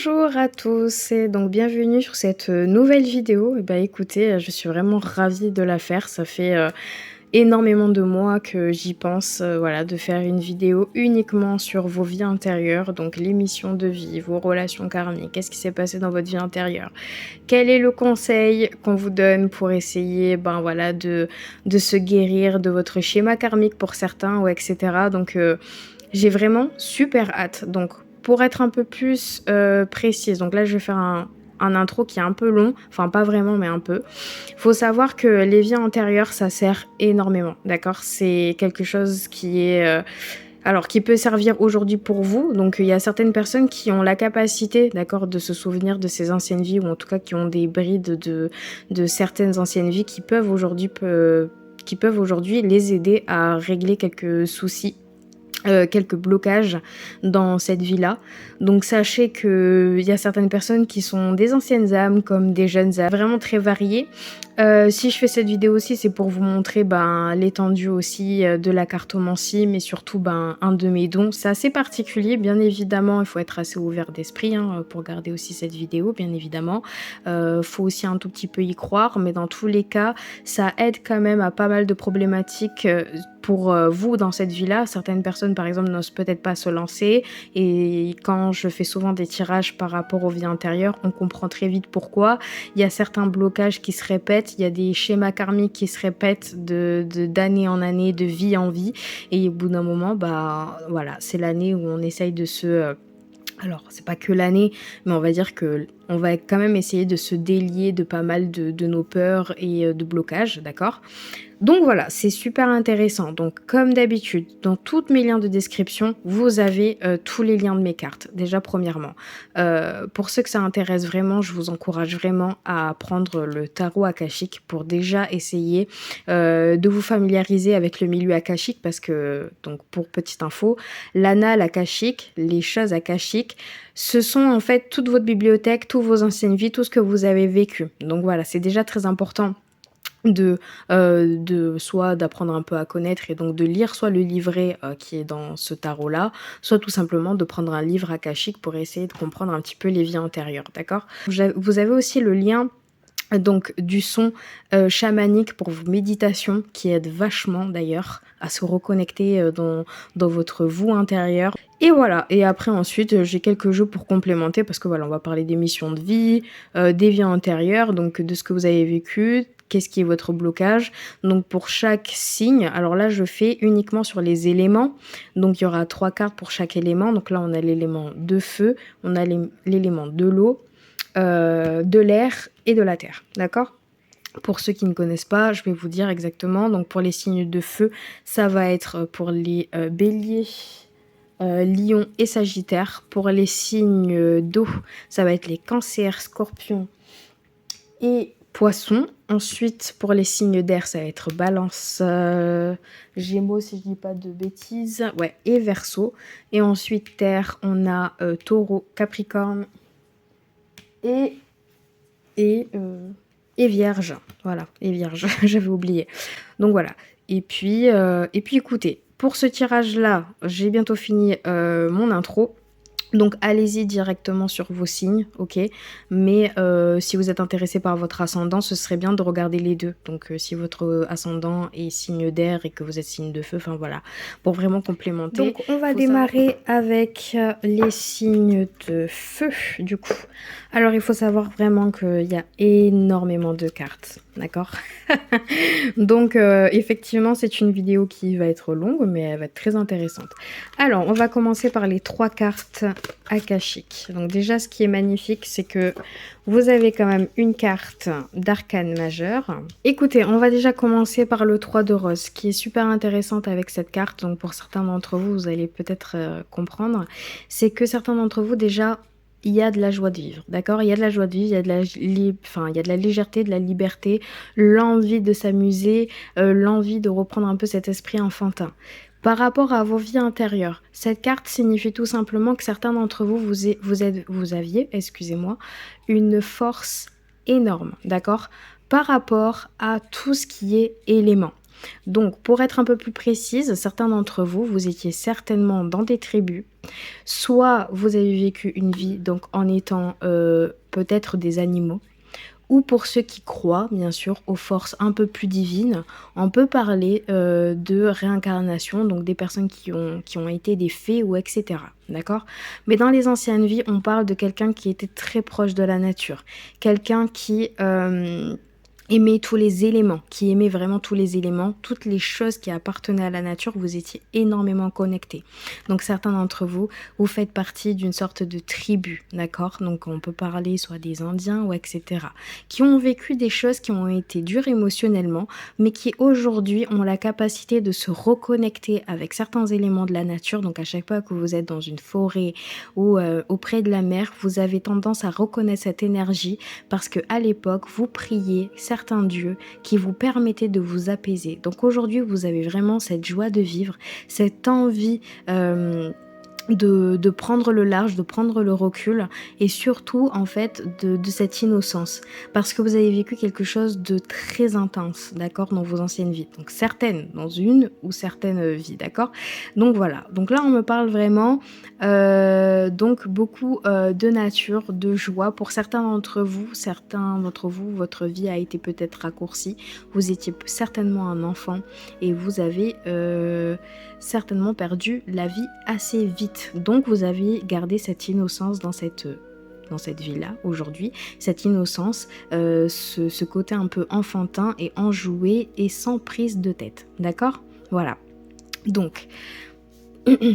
Bonjour à tous et donc bienvenue sur cette nouvelle vidéo. Et bah écoutez, je suis vraiment ravie de la faire. Ça fait énormément de mois que j'y pense, voilà, de faire une vidéo uniquement sur vos vies intérieures, donc les missions de vie, vos relations karmiques, qu'est-ce qui s'est passé dans votre vie intérieure, quel est le conseil qu'on vous donne pour essayer, ben voilà, de se guérir de votre schéma karmique pour certains, ou etc. Donc j'ai vraiment super hâte. Donc pour être un peu plus précise, donc là je vais faire un intro qui est un peu long, enfin pas vraiment mais un peu. Faut savoir que les vies antérieures ça sert énormément, d'accord? C'est quelque chose qui est alors qui peut servir aujourd'hui pour vous. Donc il y a certaines personnes qui ont la capacité, d'accord, de se souvenir de ces anciennes vies, ou en tout cas qui ont des brides de certaines anciennes vies qui peuvent aujourd'hui les aider à régler quelques soucis, quelques blocages dans cette vie-là. Donc sachez qu'il y a certaines personnes qui sont des anciennes âmes comme des jeunes âmes, vraiment très variées. Si je fais cette vidéo aussi, c'est pour vous montrer l'étendue aussi de la cartomancie, mais surtout un de mes dons. C'est assez particulier, bien évidemment, il faut être assez ouvert d'esprit pour regarder aussi cette vidéo, bien évidemment. Faut aussi un tout petit peu y croire, mais dans tous les cas, ça aide quand même à pas mal de problématiques pour vous dans cette vie-là. Certaines personnes, par exemple, n'osent peut-être pas se lancer, et quand je fais souvent des tirages par rapport aux vies antérieures, on comprend très vite pourquoi. Il y a certains blocages qui se répètent, il y a des schémas karmiques qui se répètent d'année en année, de vie en vie, et au bout d'un moment, voilà, c'est l'année où on essaye de se... alors, c'est pas que l'année, mais on va dire que on va quand même essayer de se délier de pas mal de nos peurs et de blocages, d'accord? Donc voilà, c'est super intéressant. Donc comme d'habitude, dans tous mes liens de description, vous avez tous les liens de mes cartes. Déjà premièrement, pour ceux que ça intéresse vraiment, je vous encourage vraiment à prendre le tarot akashique pour déjà essayer de vous familiariser avec le milieu akashique, parce que, donc pour petite info, l'anal akashique, les choses akashiques, ce sont en fait toute votre bibliothèque, toutes vos anciennes vies, tout ce que vous avez vécu. Donc voilà, c'est déjà très important de soit d'apprendre un peu à connaître, et donc de lire soit le livret qui est dans ce tarot là, soit tout simplement de prendre un livre akashique pour essayer de comprendre un petit peu les vies antérieures, d'accord? Vous avez aussi le lien donc du son chamanique pour vos méditations, qui aide vachement d'ailleurs à se reconnecter dans votre vous intérieur. Et voilà, et après ensuite j'ai quelques jeux pour complémenter, parce que voilà, on va parler des missions de vie, des vies antérieures, donc de ce que vous avez vécu, qu'est-ce qui est votre blocage. Donc pour chaque signe, alors là je fais uniquement sur les éléments, donc il y aura 3 cartes pour chaque élément. Donc là on a l'élément de feu, on a l'élément de l'eau, de l'air et de la terre, d'accord? Pour ceux qui ne connaissent pas, je vais vous dire exactement. Donc pour les signes de feu, ça va être pour les béliers, lions et sagittaires. Pour les signes d'eau, ça va être les cancers, scorpions et poissons. Ensuite, pour les signes d'air, ça va être balance, gémeaux si je dis pas de bêtises, ouais, et verseau. Et ensuite terre, on a taureau, capricorne et et, euh, et vierge. Voilà, et vierge, j'avais oublié. Donc voilà. Et puis écoutez, pour ce tirage-là, j'ai bientôt fini mon intro. Donc allez-y directement sur vos signes, ok. Mais si vous êtes intéressé par votre ascendant, ce serait bien de regarder les deux. Donc si votre ascendant est signe d'air et que vous êtes signe de feu, enfin voilà, pour vraiment complémenter. Donc on va démarrer avec les signes de feu, du coup. Alors il faut savoir vraiment qu'il y a énormément de cartes, d'accord? Donc effectivement c'est une vidéo qui va être longue, mais elle va être très intéressante. Alors on va commencer par les 3 cartes akashiques. Donc déjà ce qui est magnifique, c'est que vous avez quand même une carte d'arcane majeur. Écoutez, on va déjà commencer par le 3 de rose, qui est super intéressante avec cette carte. Donc pour certains d'entre vous, vous allez peut-être comprendre, c'est que certains d'entre vous déjà, il y a de la joie de vivre, d'accord? Il y a de la joie de vivre, il y a de il y a de la légèreté, de la liberté, l'envie de s'amuser, l'envie de reprendre un peu cet esprit enfantin. Par rapport à vos vies intérieures, cette carte signifie tout simplement que certains d'entre vous, vous aviez, excusez-moi, une force énorme, d'accord? Par rapport à tout ce qui est élément. Donc, pour être un peu plus précise, certains d'entre vous, vous étiez certainement dans des tribus, soit vous avez vécu une vie donc en étant peut-être des animaux, ou pour ceux qui croient, bien sûr, aux forces un peu plus divines, on peut parler de réincarnation, donc des personnes qui ont été des fées ou etc. D'accord? Mais dans les anciennes vies, on parle de quelqu'un qui était très proche de la nature, quelqu'un qui aimait tous les éléments, qui aimait vraiment tous les éléments, toutes les choses qui appartenaient à la nature, vous étiez énormément connectés. Donc certains d'entre vous, vous faites partie d'une sorte de tribu, d'accord? Donc on peut parler soit des Indiens ou etc. Qui ont vécu des choses qui ont été dures émotionnellement, mais qui aujourd'hui ont la capacité de se reconnecter avec certains éléments de la nature. Donc à chaque fois que vous êtes dans une forêt ou auprès de la mer, vous avez tendance à reconnaître cette énergie parce que à l'époque, vous priez certains dieux qui vous permettaient de vous apaiser. Donc aujourd'hui, vous avez vraiment cette joie de vivre, cette envie de prendre le large, de prendre le recul et surtout en fait de cette innocence parce que vous avez vécu quelque chose de très intense, d'accord, dans vos anciennes vies. Donc certaines dans une ou certaines vies, d'accord. Donc voilà, donc là on me parle vraiment donc beaucoup de nature, de joie. Pour certains d'entre vous, votre vie a été peut-être raccourcie. Vous étiez certainement un enfant et vous avez certainement perdu la vie assez vite. Donc vous avez gardé cette innocence dans cette vie-là aujourd'hui, cette innocence, ce côté un peu enfantin et enjoué et sans prise de tête, d'accord? Voilà. Donc,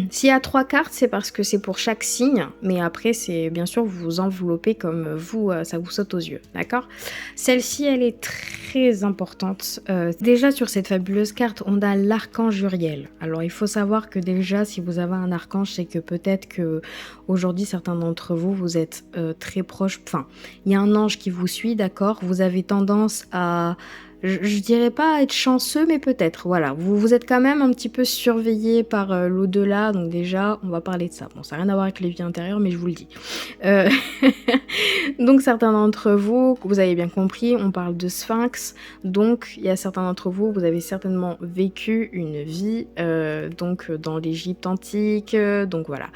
s'il y a 3 cartes, c'est parce que c'est pour chaque signe, mais après, c'est bien sûr, vous vous enveloppez comme vous, ça vous saute aux yeux, d'accord? Celle-ci, elle est très importante. Déjà, sur cette fabuleuse carte, on a l'archange Uriel. Alors, il faut savoir que déjà, si vous avez un archange, c'est que peut-être que aujourd'hui, certains d'entre vous, vous êtes très proches. Enfin, il y a un ange qui vous suit, d'accord? Vous avez tendance à je dirais pas être chanceux, mais peut-être, voilà. Vous êtes quand même un petit peu surveillé par l'au-delà, donc déjà, on va parler de ça. Bon, ça n'a rien à voir avec les vies intérieures, mais je vous le dis. Euh, Donc certains d'entre vous, vous avez bien compris, on parle de sphinx, donc il y a certains d'entre vous, vous avez certainement vécu une vie donc dans l'Égypte antique, donc voilà.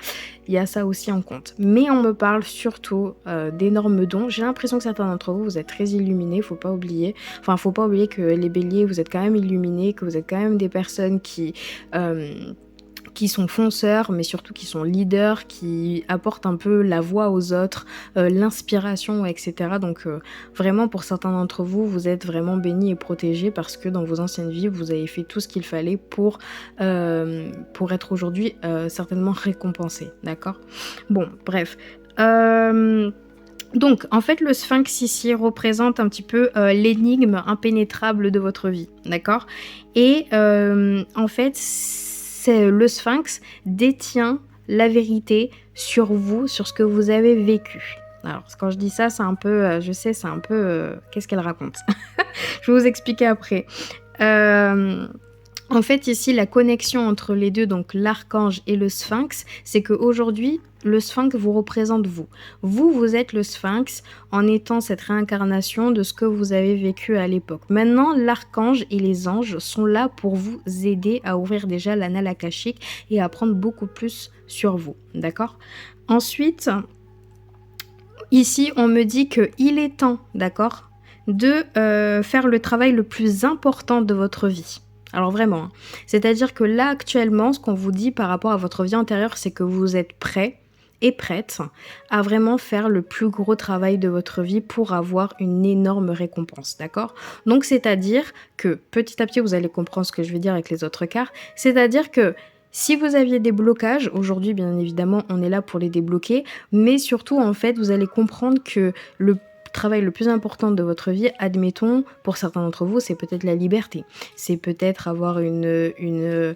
Il y a ça aussi en compte. Mais on me parle surtout d'énormes dons. J'ai l'impression que certains d'entre vous, vous êtes très illuminés, faut pas oublier. Enfin, faut pas oublier que les béliers, vous êtes quand même illuminés, que vous êtes quand même des personnes qui sont fonceurs, mais surtout qui sont leaders, qui apportent un peu la voix aux autres, l'inspiration, etc. Donc vraiment, pour certains d'entre vous, vous êtes vraiment bénis et protégés parce que dans vos anciennes vies, vous avez fait tout ce qu'il fallait pour être aujourd'hui certainement récompensé, d'accord? Bon, bref. Donc, en fait, le sphinx ici représente un petit peu l'énigme impénétrable de votre vie, d'accord? Et en fait, le sphinx détient la vérité sur vous, sur ce que vous avez vécu. Alors, quand je dis ça, c'est un peu, je sais, c'est un peu, qu'est-ce qu'elle raconte? Je vais vous expliquer après. En fait, ici, la connexion entre les deux, donc l'archange et le sphinx, c'est qu'aujourd'hui, le sphinx vous représente vous. Vous êtes le sphinx en étant cette réincarnation de ce que vous avez vécu à l'époque. Maintenant, l'archange et les anges sont là pour vous aider à ouvrir déjà l'anal akashique et à apprendre beaucoup plus sur vous. D'accord? Ensuite, ici, on me dit qu'il est temps, d'accord, de faire le travail le plus important de votre vie. Alors vraiment, hein. C'est-à-dire que là actuellement, ce qu'on vous dit par rapport à votre vie antérieure, c'est que vous êtes prêt et prête à vraiment faire le plus gros travail de votre vie pour avoir une énorme récompense, d'accord? Donc c'est-à-dire que petit à petit, vous allez comprendre ce que je vais dire avec les autres cartes, c'est-à-dire que si vous aviez des blocages, aujourd'hui bien évidemment on est là pour les débloquer, mais surtout en fait vous allez comprendre que le travail le plus important de votre vie, admettons, pour certains d'entre vous, c'est peut-être la liberté. C'est peut-être avoir une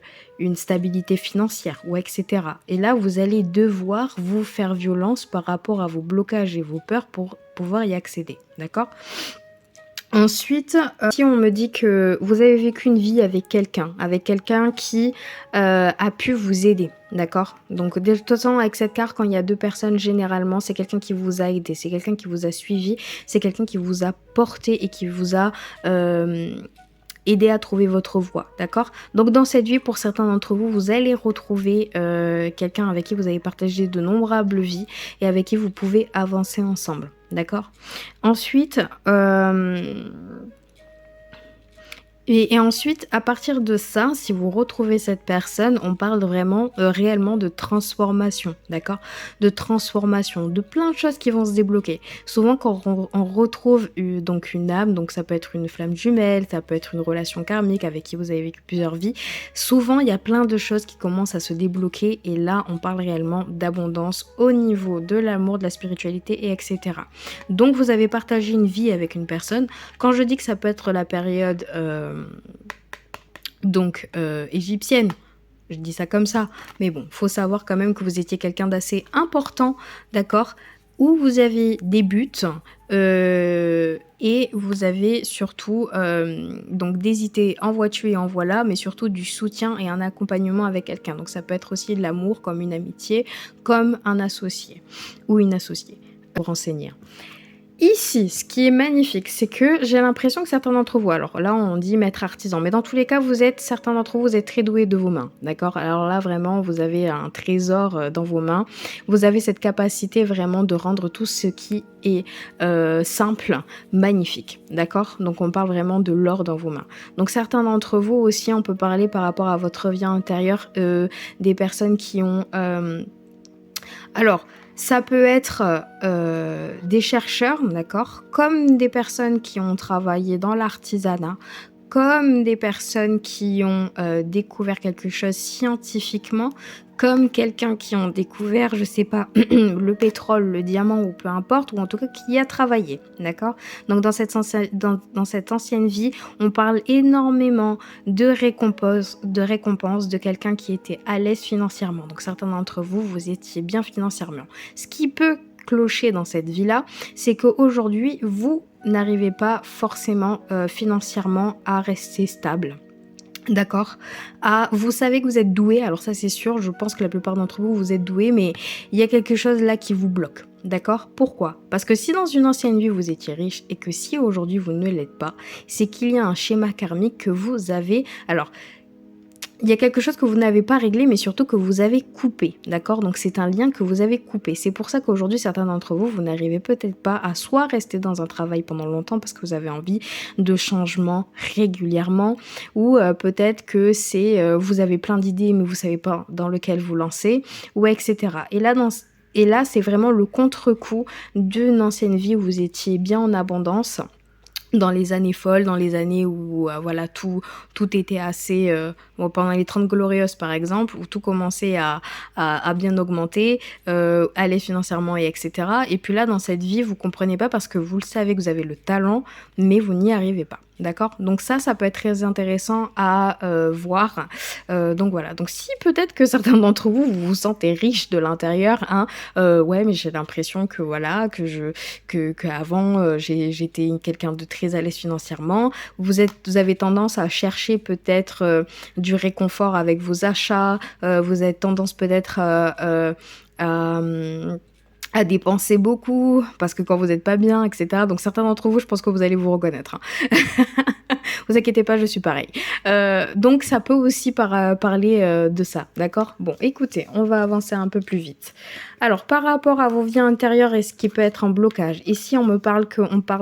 stabilité financière, ou etc. Et là, vous allez devoir vous faire violence par rapport à vos blocages et vos peurs pour pouvoir y accéder. D'accord ? Ensuite, si on me dit que vous avez vécu une vie avec quelqu'un qui a pu vous aider, d'accord? Donc de toute façon, avec cette carte, quand il y a deux personnes, généralement, c'est quelqu'un qui vous a aidé, c'est quelqu'un qui vous a suivi, c'est quelqu'un qui vous a porté et qui vous a aider à trouver votre voie, d'accord? Donc dans cette vie, pour certains d'entre vous, vous allez retrouver quelqu'un avec qui vous avez partagé de nombreuses vies et avec qui vous pouvez avancer ensemble, d'accord? Ensuite, et ensuite, à partir de ça, si vous retrouvez cette personne, on parle vraiment, réellement de transformation, d'accord? De transformation, de plein de choses qui vont se débloquer. Souvent, quand on retrouve donc une âme, donc ça peut être une flamme jumelle, ça peut être une relation karmique avec qui vous avez vécu plusieurs vies, souvent, il y a plein de choses qui commencent à se débloquer et là, on parle réellement d'abondance au niveau de l'amour, de la spiritualité et etc. Donc, vous avez partagé une vie avec une personne. Quand je dis que ça peut être la période égyptienne, je dis ça comme ça, mais bon, faut savoir quand même que vous étiez quelqu'un d'assez important, d'accord, où vous avez des buts et vous avez surtout donc des idées en vois-tu et en voilà, mais surtout du soutien et un accompagnement avec quelqu'un. Donc ça peut être aussi de l'amour, comme une amitié, comme un associé ou une associée, pour renseigner. Ici, ce qui est magnifique, c'est que j'ai l'impression que certains d'entre vous, alors là on dit maître artisan, mais dans tous les cas, certains d'entre vous, vous êtes très doués de vos mains, d'accord? Alors là vraiment, vous avez un trésor dans vos mains, vous avez cette capacité vraiment de rendre tout ce qui est simple, magnifique, d'accord? Donc on parle vraiment de l'or dans vos mains. Donc certains d'entre vous aussi, on peut parler par rapport à votre vie intérieure, des personnes qui ont... alors, ça peut être des chercheurs, d'accord, comme des personnes qui ont travaillé dans l'artisanat, comme des personnes qui ont découvert quelque chose scientifiquement, comme quelqu'un qui ont découvert, je sais pas, le pétrole, le diamant ou peu importe, ou en tout cas qui a travaillé, d'accord? Donc dans cette ancienne vie, on parle énormément de récompense de quelqu'un qui était à l'aise financièrement. Donc certains d'entre vous, vous étiez bien financièrement. Ce qui peut clocher dans cette vie-là, c'est qu'aujourd'hui, vous n'arrivez pas forcément financièrement à rester stable. D'accord. Vous savez que vous êtes doué, alors ça c'est sûr, je pense que la plupart d'entre vous, vous êtes doué, mais il y a quelque chose là qui vous bloque. D'accord? Pourquoi? Parce que si dans une ancienne vie vous étiez riche et que si aujourd'hui vous ne l'êtes pas, c'est qu'il y a un schéma karmique que vous avez. Alors, il y a quelque chose que vous n'avez pas réglé, mais surtout que vous avez coupé, d'accord? Donc c'est un lien que vous avez coupé. C'est pour ça qu'aujourd'hui, certains d'entre vous, vous n'arrivez peut-être pas à soit rester dans un travail pendant longtemps parce que vous avez envie de changement régulièrement, ou peut-être que vous avez plein d'idées, mais vous savez pas dans lequel vous lancer, ou etc. Et là, c'est vraiment le contre-coup d'une ancienne vie où vous étiez bien en abondance, dans les années folles, dans les années où voilà, tout était assez... pendant les 30 glorieuses, par exemple, où tout commençait à bien augmenter, aller financièrement et etc. Et puis là, dans cette vie, vous comprenez pas parce que vous le savez que vous avez le talent, mais vous n'y arrivez pas. D'accord? Donc ça peut être très intéressant à voir. Donc voilà. Donc si peut-être que certains d'entre vous, vous vous sentez riche de l'intérieur, hein, ouais, mais j'ai l'impression que voilà, que avant j'étais quelqu'un de très à l'aise financièrement. Vous avez tendance à chercher peut-être du réconfort avec vos achats. Vous avez tendance peut-être à dépenser beaucoup parce que quand vous n'êtes pas bien, etc. Donc certains d'entre vous, je pense que vous allez vous reconnaître. Hein. Vous inquiétez pas, je suis pareil. Donc ça peut aussi parler de ça, d'accord? Bon, écoutez, on va avancer un peu plus vite. Alors, par rapport à vos vies intérieures et ce qui peut être un blocage, ici on parle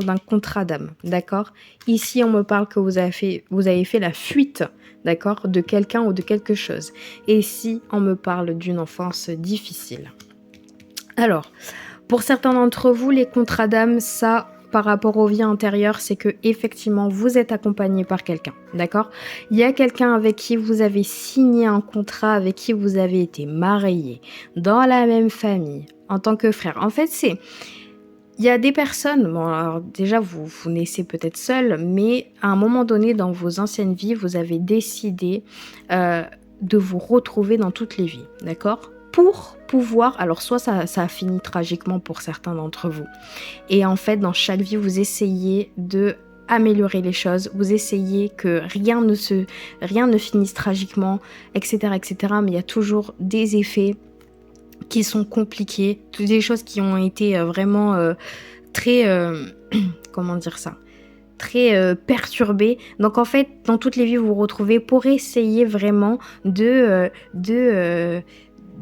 d'un contrat d'âme, d'accord? Ici on me parle que vous avez fait la fuite, d'accord, de quelqu'un ou de quelque chose. Et ici on me parle d'une enfance difficile. Alors, pour certains d'entre vous, les contrats d'âme, ça, par rapport aux vies antérieures, c'est que effectivement vous êtes accompagné par quelqu'un, d'accord? Il y a quelqu'un avec qui vous avez signé un contrat, avec qui vous avez été marié, dans la même famille, en tant que frère. En fait, il y a des personnes, bon alors déjà vous naissez peut-être seul, mais à un moment donné dans vos anciennes vies, vous avez décidé de vous retrouver dans toutes les vies, d'accord? Pour pouvoir, alors soit ça a fini tragiquement pour certains d'entre vous, et en fait dans chaque vie vous essayez de améliorer les choses, vous essayez que rien ne finisse tragiquement, etc., etc., mais il y a toujours des effets qui sont compliqués, toutes des choses qui ont été vraiment très comment dire ça, très perturbé. Donc en fait, dans toutes les vies, vous vous retrouvez pour essayer vraiment de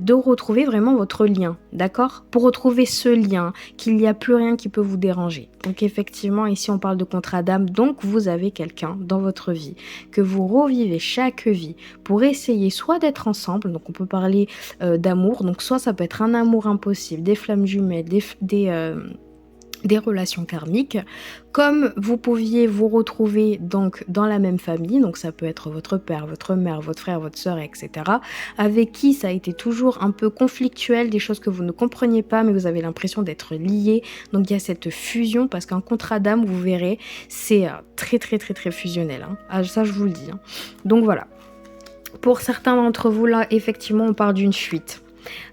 retrouver vraiment votre lien, d'accord? Pour retrouver ce lien, qu'il n'y a plus rien qui peut vous déranger. Donc effectivement, ici on parle de contrat d'âme, donc vous avez quelqu'un dans votre vie que vous revivez chaque vie pour essayer soit d'être ensemble, donc on peut parler d'amour, donc soit ça peut être un amour impossible, des flammes jumelles, des relations karmiques, comme vous pouviez vous retrouver donc dans la même famille, donc ça peut être votre père, votre mère, votre frère, votre sœur, etc., avec qui ça a été toujours un peu conflictuel, des choses que vous ne compreniez pas, mais vous avez l'impression d'être liés, donc il y a cette fusion, parce qu'un contrat d'âme, vous verrez, c'est très très très très fusionnel, hein. Ah, ça je vous le dis, hein. Donc voilà, pour certains d'entre vous là, effectivement, on parle d'une fuite.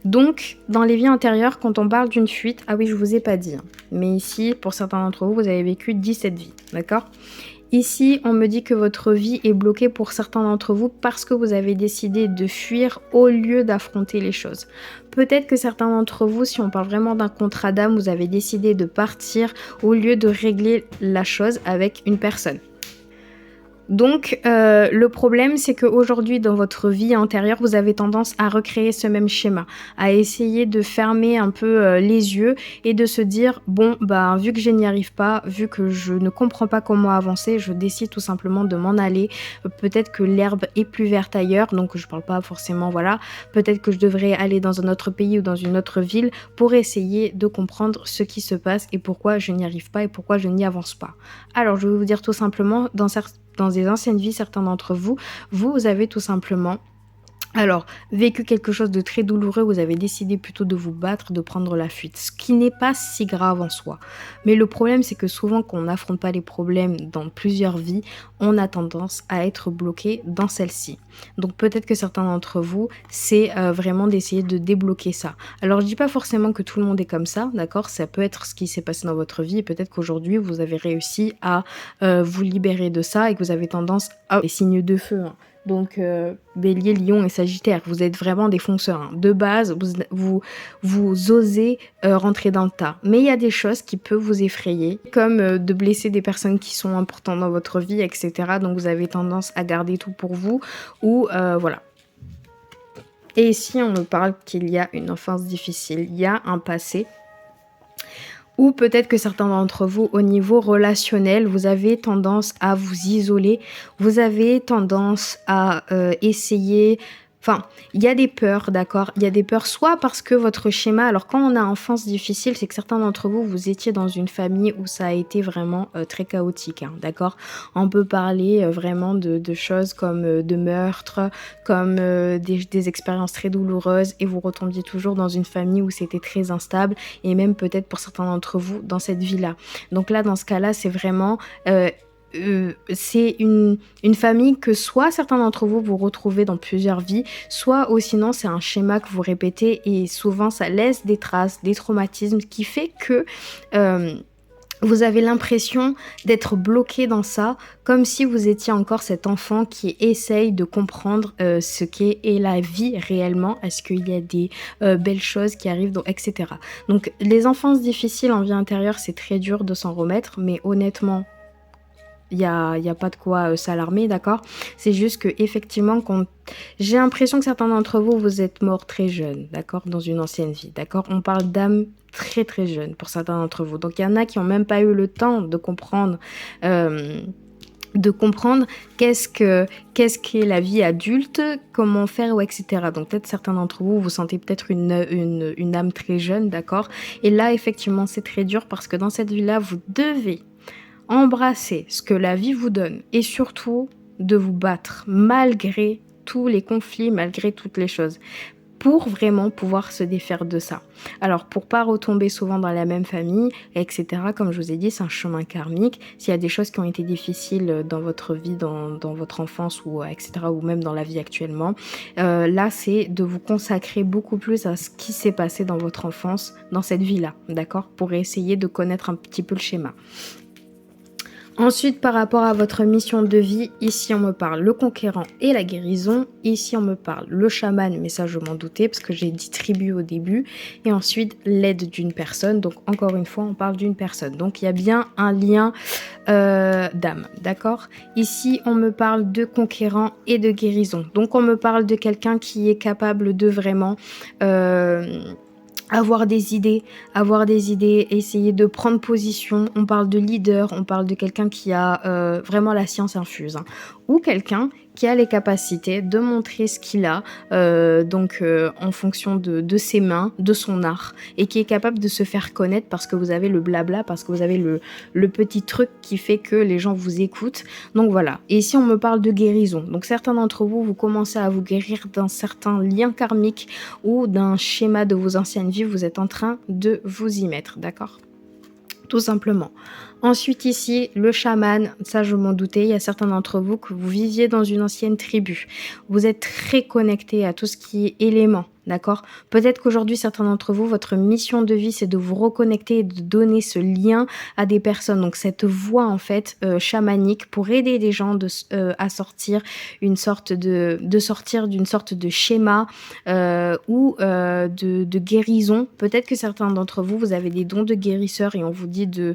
Donc, dans les vies antérieures, quand on parle d'une fuite, ah oui, je vous ai pas dit, hein, mais ici, pour certains d'entre vous, vous avez vécu 17 vies, d'accord? Ici, on me dit que votre vie est bloquée pour certains d'entre vous parce que vous avez décidé de fuir au lieu d'affronter les choses. Peut-être que certains d'entre vous, si on parle vraiment d'un contrat d'âme, vous avez décidé de partir au lieu de régler la chose avec une personne. Donc, le problème, c'est qu'aujourd'hui, dans votre vie antérieure, vous avez tendance à recréer ce même schéma, à essayer de fermer un peu les yeux et de se dire, bon, bah, vu que je n'y arrive pas, vu que je ne comprends pas comment avancer, je décide tout simplement de m'en aller. Peut-être que l'herbe est plus verte ailleurs, donc je parle pas forcément, voilà. Peut-être que je devrais aller dans un autre pays ou dans une autre ville pour essayer de comprendre ce qui se passe et pourquoi je n'y arrive pas et pourquoi je n'y avance pas. Alors, je vais vous dire tout simplement, dans des anciennes vies, certains d'entre vous, vous avez tout simplement vécu quelque chose de très douloureux, vous avez décidé plutôt de vous battre, de prendre la fuite, ce qui n'est pas si grave en soi. Mais le problème, c'est que souvent, quand on n'affronte pas les problèmes dans plusieurs vies, on a tendance à être bloqué dans celle-ci. Donc peut-être que certains d'entre vous, c'est vraiment d'essayer de débloquer ça. Alors je dis pas forcément que tout le monde est comme ça, d'accord? Ça peut être ce qui s'est passé dans votre vie et peut-être qu'aujourd'hui, vous avez réussi à vous libérer de ça et que vous avez tendance à les signes de feu, hein. Donc, Bélier, Lion et Sagittaire, vous êtes vraiment des fonceurs, hein. De base, vous osez rentrer dans le tas. Mais il y a des choses qui peuvent vous effrayer, comme de blesser des personnes qui sont importantes dans votre vie, etc. Donc, vous avez tendance à garder tout pour vous, ou voilà. Et ici, on me parle qu'il y a une enfance difficile, il y a un passé. Ou peut-être que certains d'entre vous, au niveau relationnel, vous avez tendance à vous isoler, vous avez tendance à essayer... Enfin, il y a des peurs, d'accord? Il y a des peurs soit parce que votre schéma... Alors, quand on a enfance difficile, c'est que certains d'entre vous, vous étiez dans une famille où ça a été vraiment très chaotique, hein, d'accord? On peut parler vraiment de choses comme de meurtres, comme des expériences très douloureuses et vous retombiez toujours dans une famille où c'était très instable et même peut-être pour certains d'entre vous dans cette vie-là. Donc là, dans ce cas-là, c'est vraiment... c'est une famille que soit certains d'entre vous vous retrouvez dans plusieurs vies, soit ou sinon c'est un schéma que vous répétez et souvent ça laisse des traces, des traumatismes qui fait que vous avez l'impression d'être bloqué dans ça, comme si vous étiez encore cet enfant qui essaye de comprendre ce qu'est et la vie réellement. Est-ce qu'il y a des belles choses qui arrivent, donc, etc. Donc les enfances difficiles en vie intérieure, c'est très dur de s'en remettre, mais honnêtement, il y a pas de quoi s'alarmer, d'accord? C'est juste que effectivement, j'ai l'impression que certains d'entre vous, vous êtes morts très jeunes, d'accord? Dans une ancienne vie, d'accord? On parle d'âme très très jeune pour certains d'entre vous. Donc il y en a qui n'ont même pas eu le temps de comprendre qu'est-ce qu'est la vie adulte, comment faire, ou etc. Donc peut-être certains d'entre vous, vous sentez peut-être une âme très jeune, d'accord? Et là, effectivement, c'est très dur parce que dans cette vie-là, vous devez embrasser ce que la vie vous donne et surtout de vous battre malgré tous les conflits, malgré toutes les choses, pour vraiment pouvoir se défaire de ça. Alors, pour pas retomber souvent dans la même famille, etc., comme je vous ai dit, c'est un chemin karmique. S'il y a des choses qui ont été difficiles dans votre vie, dans votre enfance, ou etc., ou même dans la vie actuellement, là, c'est de vous consacrer beaucoup plus à ce qui s'est passé dans votre enfance, dans cette vie-là, d'accord? Pour essayer de connaître un petit peu le schéma. Ensuite, par rapport à votre mission de vie, ici on me parle le conquérant et la guérison. Ici on me parle le chaman, mais ça je m'en doutais parce que j'ai dit tribu au début. Et ensuite l'aide d'une personne. Donc encore une fois, on parle d'une personne. Donc il y a bien un lien d'âme, d'accord? Ici on me parle de conquérant et de guérison. Donc on me parle de quelqu'un qui est capable de vraiment... avoir des idées, essayer de prendre position. On parle de leader, on parle de quelqu'un qui a vraiment la science infuse, hein. Ou quelqu'un qui a les capacités de montrer ce qu'il a, en fonction de ses mains, de son art, et qui est capable de se faire connaître parce que vous avez le blabla, parce que vous avez le petit truc qui fait que les gens vous écoutent. Donc voilà. Et ici, on me parle de guérison. Donc certains d'entre vous, vous commencez à vous guérir d'un certain lien karmique ou d'un schéma de vos anciennes vies, vous êtes en train de vous y mettre, d'accord? Tout simplement. Ensuite ici, le chaman, ça je m'en doutais, il y a certains d'entre vous que vous viviez dans une ancienne tribu. Vous êtes très connectés à tout ce qui est éléments, d'accord? Peut-être qu'aujourd'hui, certains d'entre vous, votre mission de vie, c'est de vous reconnecter et de donner ce lien à des personnes. Donc cette voie en fait chamanique pour aider les gens à sortir sortir d'une sorte de schéma ou de guérison. Peut-être que certains d'entre vous, vous avez des dons de guérisseur et on vous dit de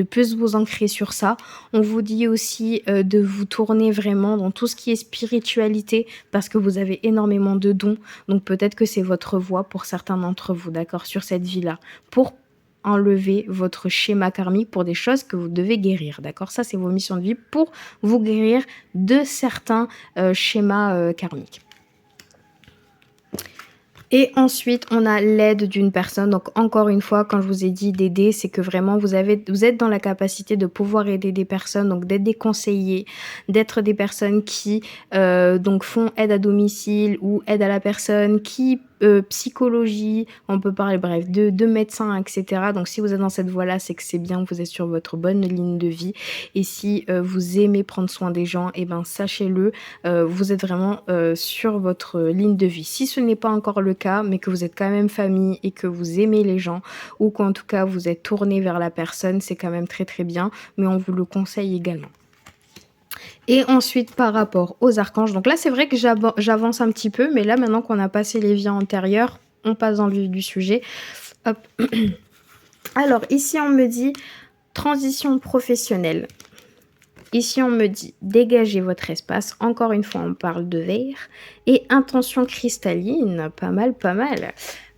plus vous ancrer sur ça. On vous dit aussi de vous tourner vraiment dans tout ce qui est spiritualité parce que vous avez énormément de dons. Donc peut-être que c'est votre voie pour certains d'entre vous, d'accord, sur cette vie-là, pour enlever votre schéma karmique pour des choses que vous devez guérir, d'accord? Ça, c'est vos missions de vie pour vous guérir de certains schémas karmiques. Et ensuite, on a l'aide d'une personne. Donc, encore une fois, quand je vous ai dit d'aider, c'est que vraiment, vous êtes dans la capacité de pouvoir aider des personnes, donc d'être des conseillers, d'être des personnes qui donc font aide à domicile ou aide à la personne, qui psychologie, on peut parler bref de médecins, etc. Donc si vous êtes dans cette voie-là, c'est que c'est bien, vous êtes sur votre bonne ligne de vie. Et si vous aimez prendre soin des gens, et ben sachez-le, vous êtes vraiment sur votre ligne de vie. Si ce n'est pas encore le cas, mais que vous êtes quand même famille et que vous aimez les gens, ou qu'en tout cas vous êtes tourné vers la personne, c'est quand même très très bien, mais on vous le conseille également. Et ensuite, par rapport aux archanges, donc là, c'est vrai que j'avance un petit peu, mais là, maintenant qu'on a passé les vies antérieures, on passe dans le vif du sujet. Hop. Alors, ici, on me dit transition professionnelle. Ici, on me dit dégagez votre espace. Encore une fois, on parle de verre. Et intention cristalline, pas mal, pas mal.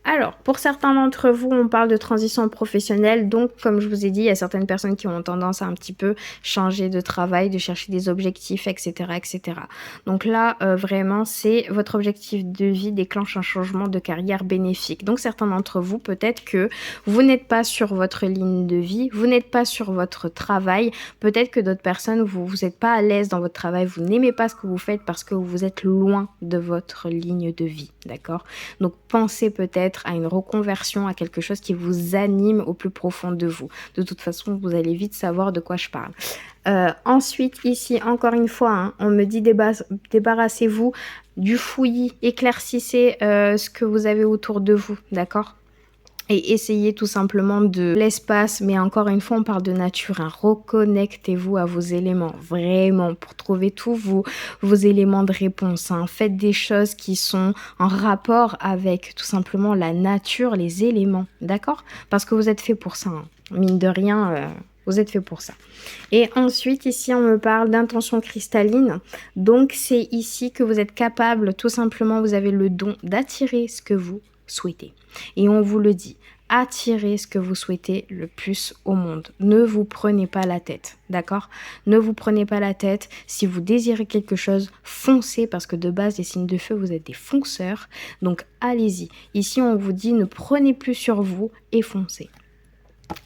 Alors, pour certains d'entre vous, on parle de transition professionnelle. Donc, comme je vous ai dit, il y a certaines personnes qui ont tendance à un petit peu changer de travail, de chercher des objectifs, etc. etc. Donc là, vraiment, c'est votre objectif de vie déclenche un changement de carrière bénéfique. Donc, certains d'entre vous, peut-être que vous n'êtes pas sur votre ligne de vie, vous n'êtes pas sur votre travail. Peut-être que d'autres personnes, vous n'êtes pas à l'aise dans votre travail, vous n'aimez pas ce que vous faites parce que vous êtes loin de votre ligne de vie, d'accord? Donc, pensez peut-être à une reconversion, à quelque chose qui vous anime au plus profond de vous. De toute façon, vous allez vite savoir de quoi je parle. Ensuite, ici, encore une fois, hein, on me dit débarrassez-vous du fouillis, éclaircissez ce que vous avez autour de vous, d'accord ? Et essayez tout simplement de l'espace, mais encore une fois, on parle de nature, hein. Reconnectez-vous à vos éléments, vraiment, pour trouver tous vos éléments de réponse, hein. Faites des choses qui sont en rapport avec tout simplement la nature, les éléments, d'accord? Parce que vous êtes fait pour ça, hein. Mine de rien, vous êtes fait pour ça. Et ensuite, ici, on me parle d'intention cristalline. Donc, c'est ici que vous êtes capable, tout simplement, vous avez le don d'attirer ce que vous souhaitez. Et on vous le dit, attirez ce que vous souhaitez le plus au monde. Ne vous prenez pas la tête, d'accord? Ne vous prenez pas la tête. Si vous désirez quelque chose, foncez, parce que de base, les signes de feu, vous êtes des fonceurs. Donc, allez-y. Ici, on vous dit, ne prenez plus sur vous et foncez.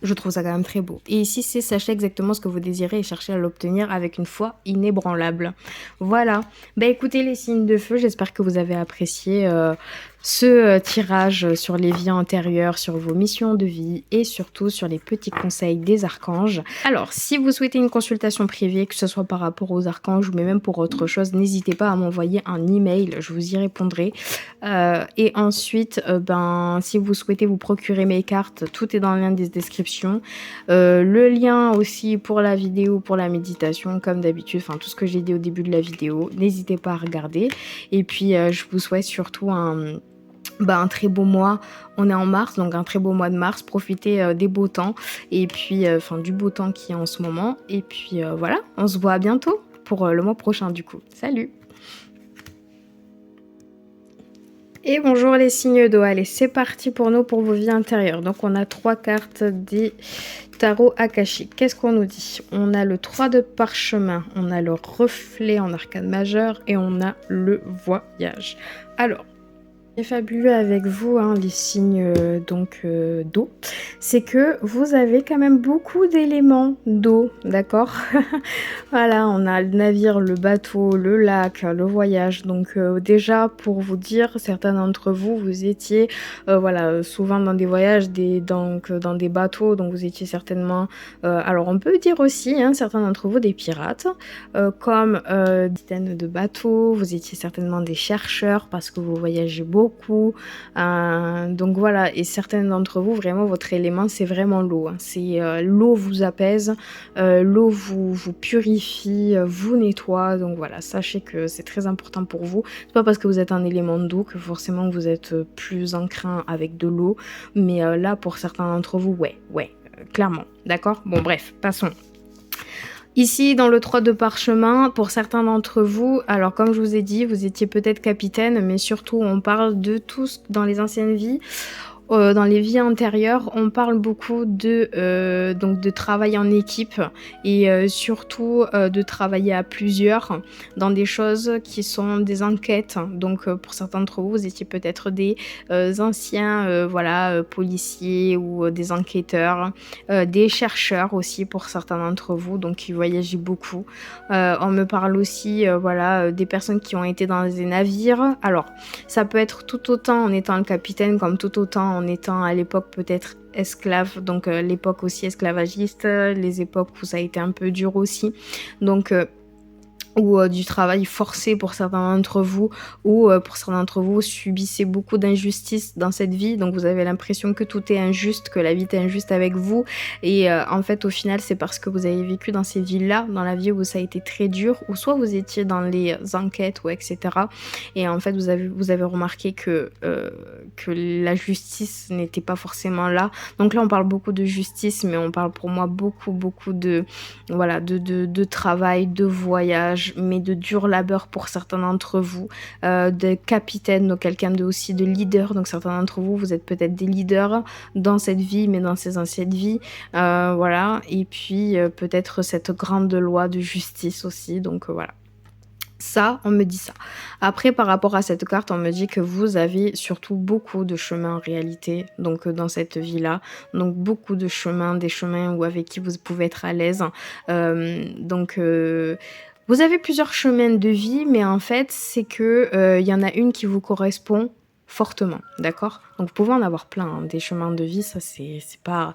Je trouve ça quand même très beau. Et ici, c'est sachez exactement ce que vous désirez et cherchez à l'obtenir avec une foi inébranlable. Voilà. Bah écoutez les signes de feu, j'espère que vous avez apprécié ce tirage sur les vies antérieures, sur vos missions de vie et surtout sur les petits conseils des archanges. Alors, si vous souhaitez une consultation privée, que ce soit par rapport aux archanges, mais même pour autre chose, n'hésitez pas à m'envoyer un email, je vous y répondrai. Et ensuite, si vous souhaitez vous procurer mes cartes, tout est dans le lien des descriptions. description. Le lien aussi pour la vidéo, pour la méditation, comme d'habitude, enfin tout ce que j'ai dit au début de la vidéo. N'hésitez pas à regarder. Et puis, je vous souhaite surtout un très beau mois. On est en mars, donc un très beau mois de mars. Profitez des beaux temps et puis du beau temps qui est en ce moment. Et puis voilà, on se voit bientôt pour le mois prochain du coup. Salut! Et bonjour les signes d'eau, allez c'est parti pour nous pour vos vies intérieures. Donc on a 3 cartes des tarots akashiques. Qu'est-ce qu'on nous dit? On a le 3 de parchemin, on a le reflet en arcane majeur et on a le voyage. Alors, fabuleux avec vous, hein, les signes d'eau, c'est que vous avez quand même beaucoup d'éléments d'eau, d'accord. Voilà, on a le navire, le bateau, le lac, le voyage. Donc déjà pour vous dire, certains d'entre vous, vous étiez voilà, souvent dans des voyages, dans des bateaux, donc vous étiez certainement, alors on peut dire aussi, hein, certains d'entre vous des pirates, comme capitaines de bateaux, vous étiez certainement des chercheurs parce que vous voyagez beaucoup. Donc voilà, et certains d'entre vous, vraiment votre élément c'est vraiment l'eau, hein. C'est l'eau vous apaise, l'eau vous purifie, vous nettoie, donc voilà, sachez que c'est très important pour vous. C'est pas parce que vous êtes un élément d'eau que forcément vous êtes plus enclin avec de l'eau, mais là pour certains d'entre vous, ouais, clairement, d'accord. Bon bref, passons. Ici, dans le 3 de parchemin, pour certains d'entre vous, alors comme je vous ai dit, vous étiez peut-être capitaine, mais surtout on parle de tous dans les anciennes vies. Dans les vies antérieures, on parle beaucoup de travail en équipe et surtout de travailler à plusieurs dans des choses qui sont des enquêtes. Donc pour certains d'entre vous, vous étiez peut-être des anciens policiers ou des enquêteurs, des chercheurs aussi pour certains d'entre vous, donc qui voyagent beaucoup. On me parle aussi des personnes qui ont été dans des navires. Alors, ça peut être tout autant en étant le capitaine comme tout autant en étant à l'époque peut-être esclave, donc l'époque aussi esclavagiste, les époques où ça a été un peu dur aussi, donc ou du travail forcé pour certains d'entre vous, ou pour certains d'entre vous subissez beaucoup d'injustices dans cette vie, donc vous avez l'impression que tout est injuste, que la vie est injuste avec vous, et en fait au final c'est parce que vous avez vécu dans ces vies-là, dans la vie où ça a été très dur, ou soit vous étiez dans les enquêtes ou etc. Et en fait vous avez remarqué que la justice n'était pas forcément là. Donc là on parle beaucoup de justice, mais on parle pour moi beaucoup de travail, de voyage, mais de dur labeur pour certains d'entre vous, de capitaine, donc quelqu'un aussi de leader, donc certains d'entre vous, vous êtes peut-être des leaders dans cette vie, mais dans ces anciennes vies, voilà, et puis peut-être cette grande loi de justice aussi, donc voilà. Ça, on me dit ça. Après, par rapport à cette carte, on me dit que vous avez surtout beaucoup de chemins en réalité, donc dans cette vie-là. Donc beaucoup de chemins, des chemins avec qui vous pouvez être à l'aise. Vous avez plusieurs chemins de vie, mais en fait, c'est que y en a une qui vous correspond fortement, d'accord? Donc vous pouvez en avoir plein, hein, des chemins de vie, ça c'est pas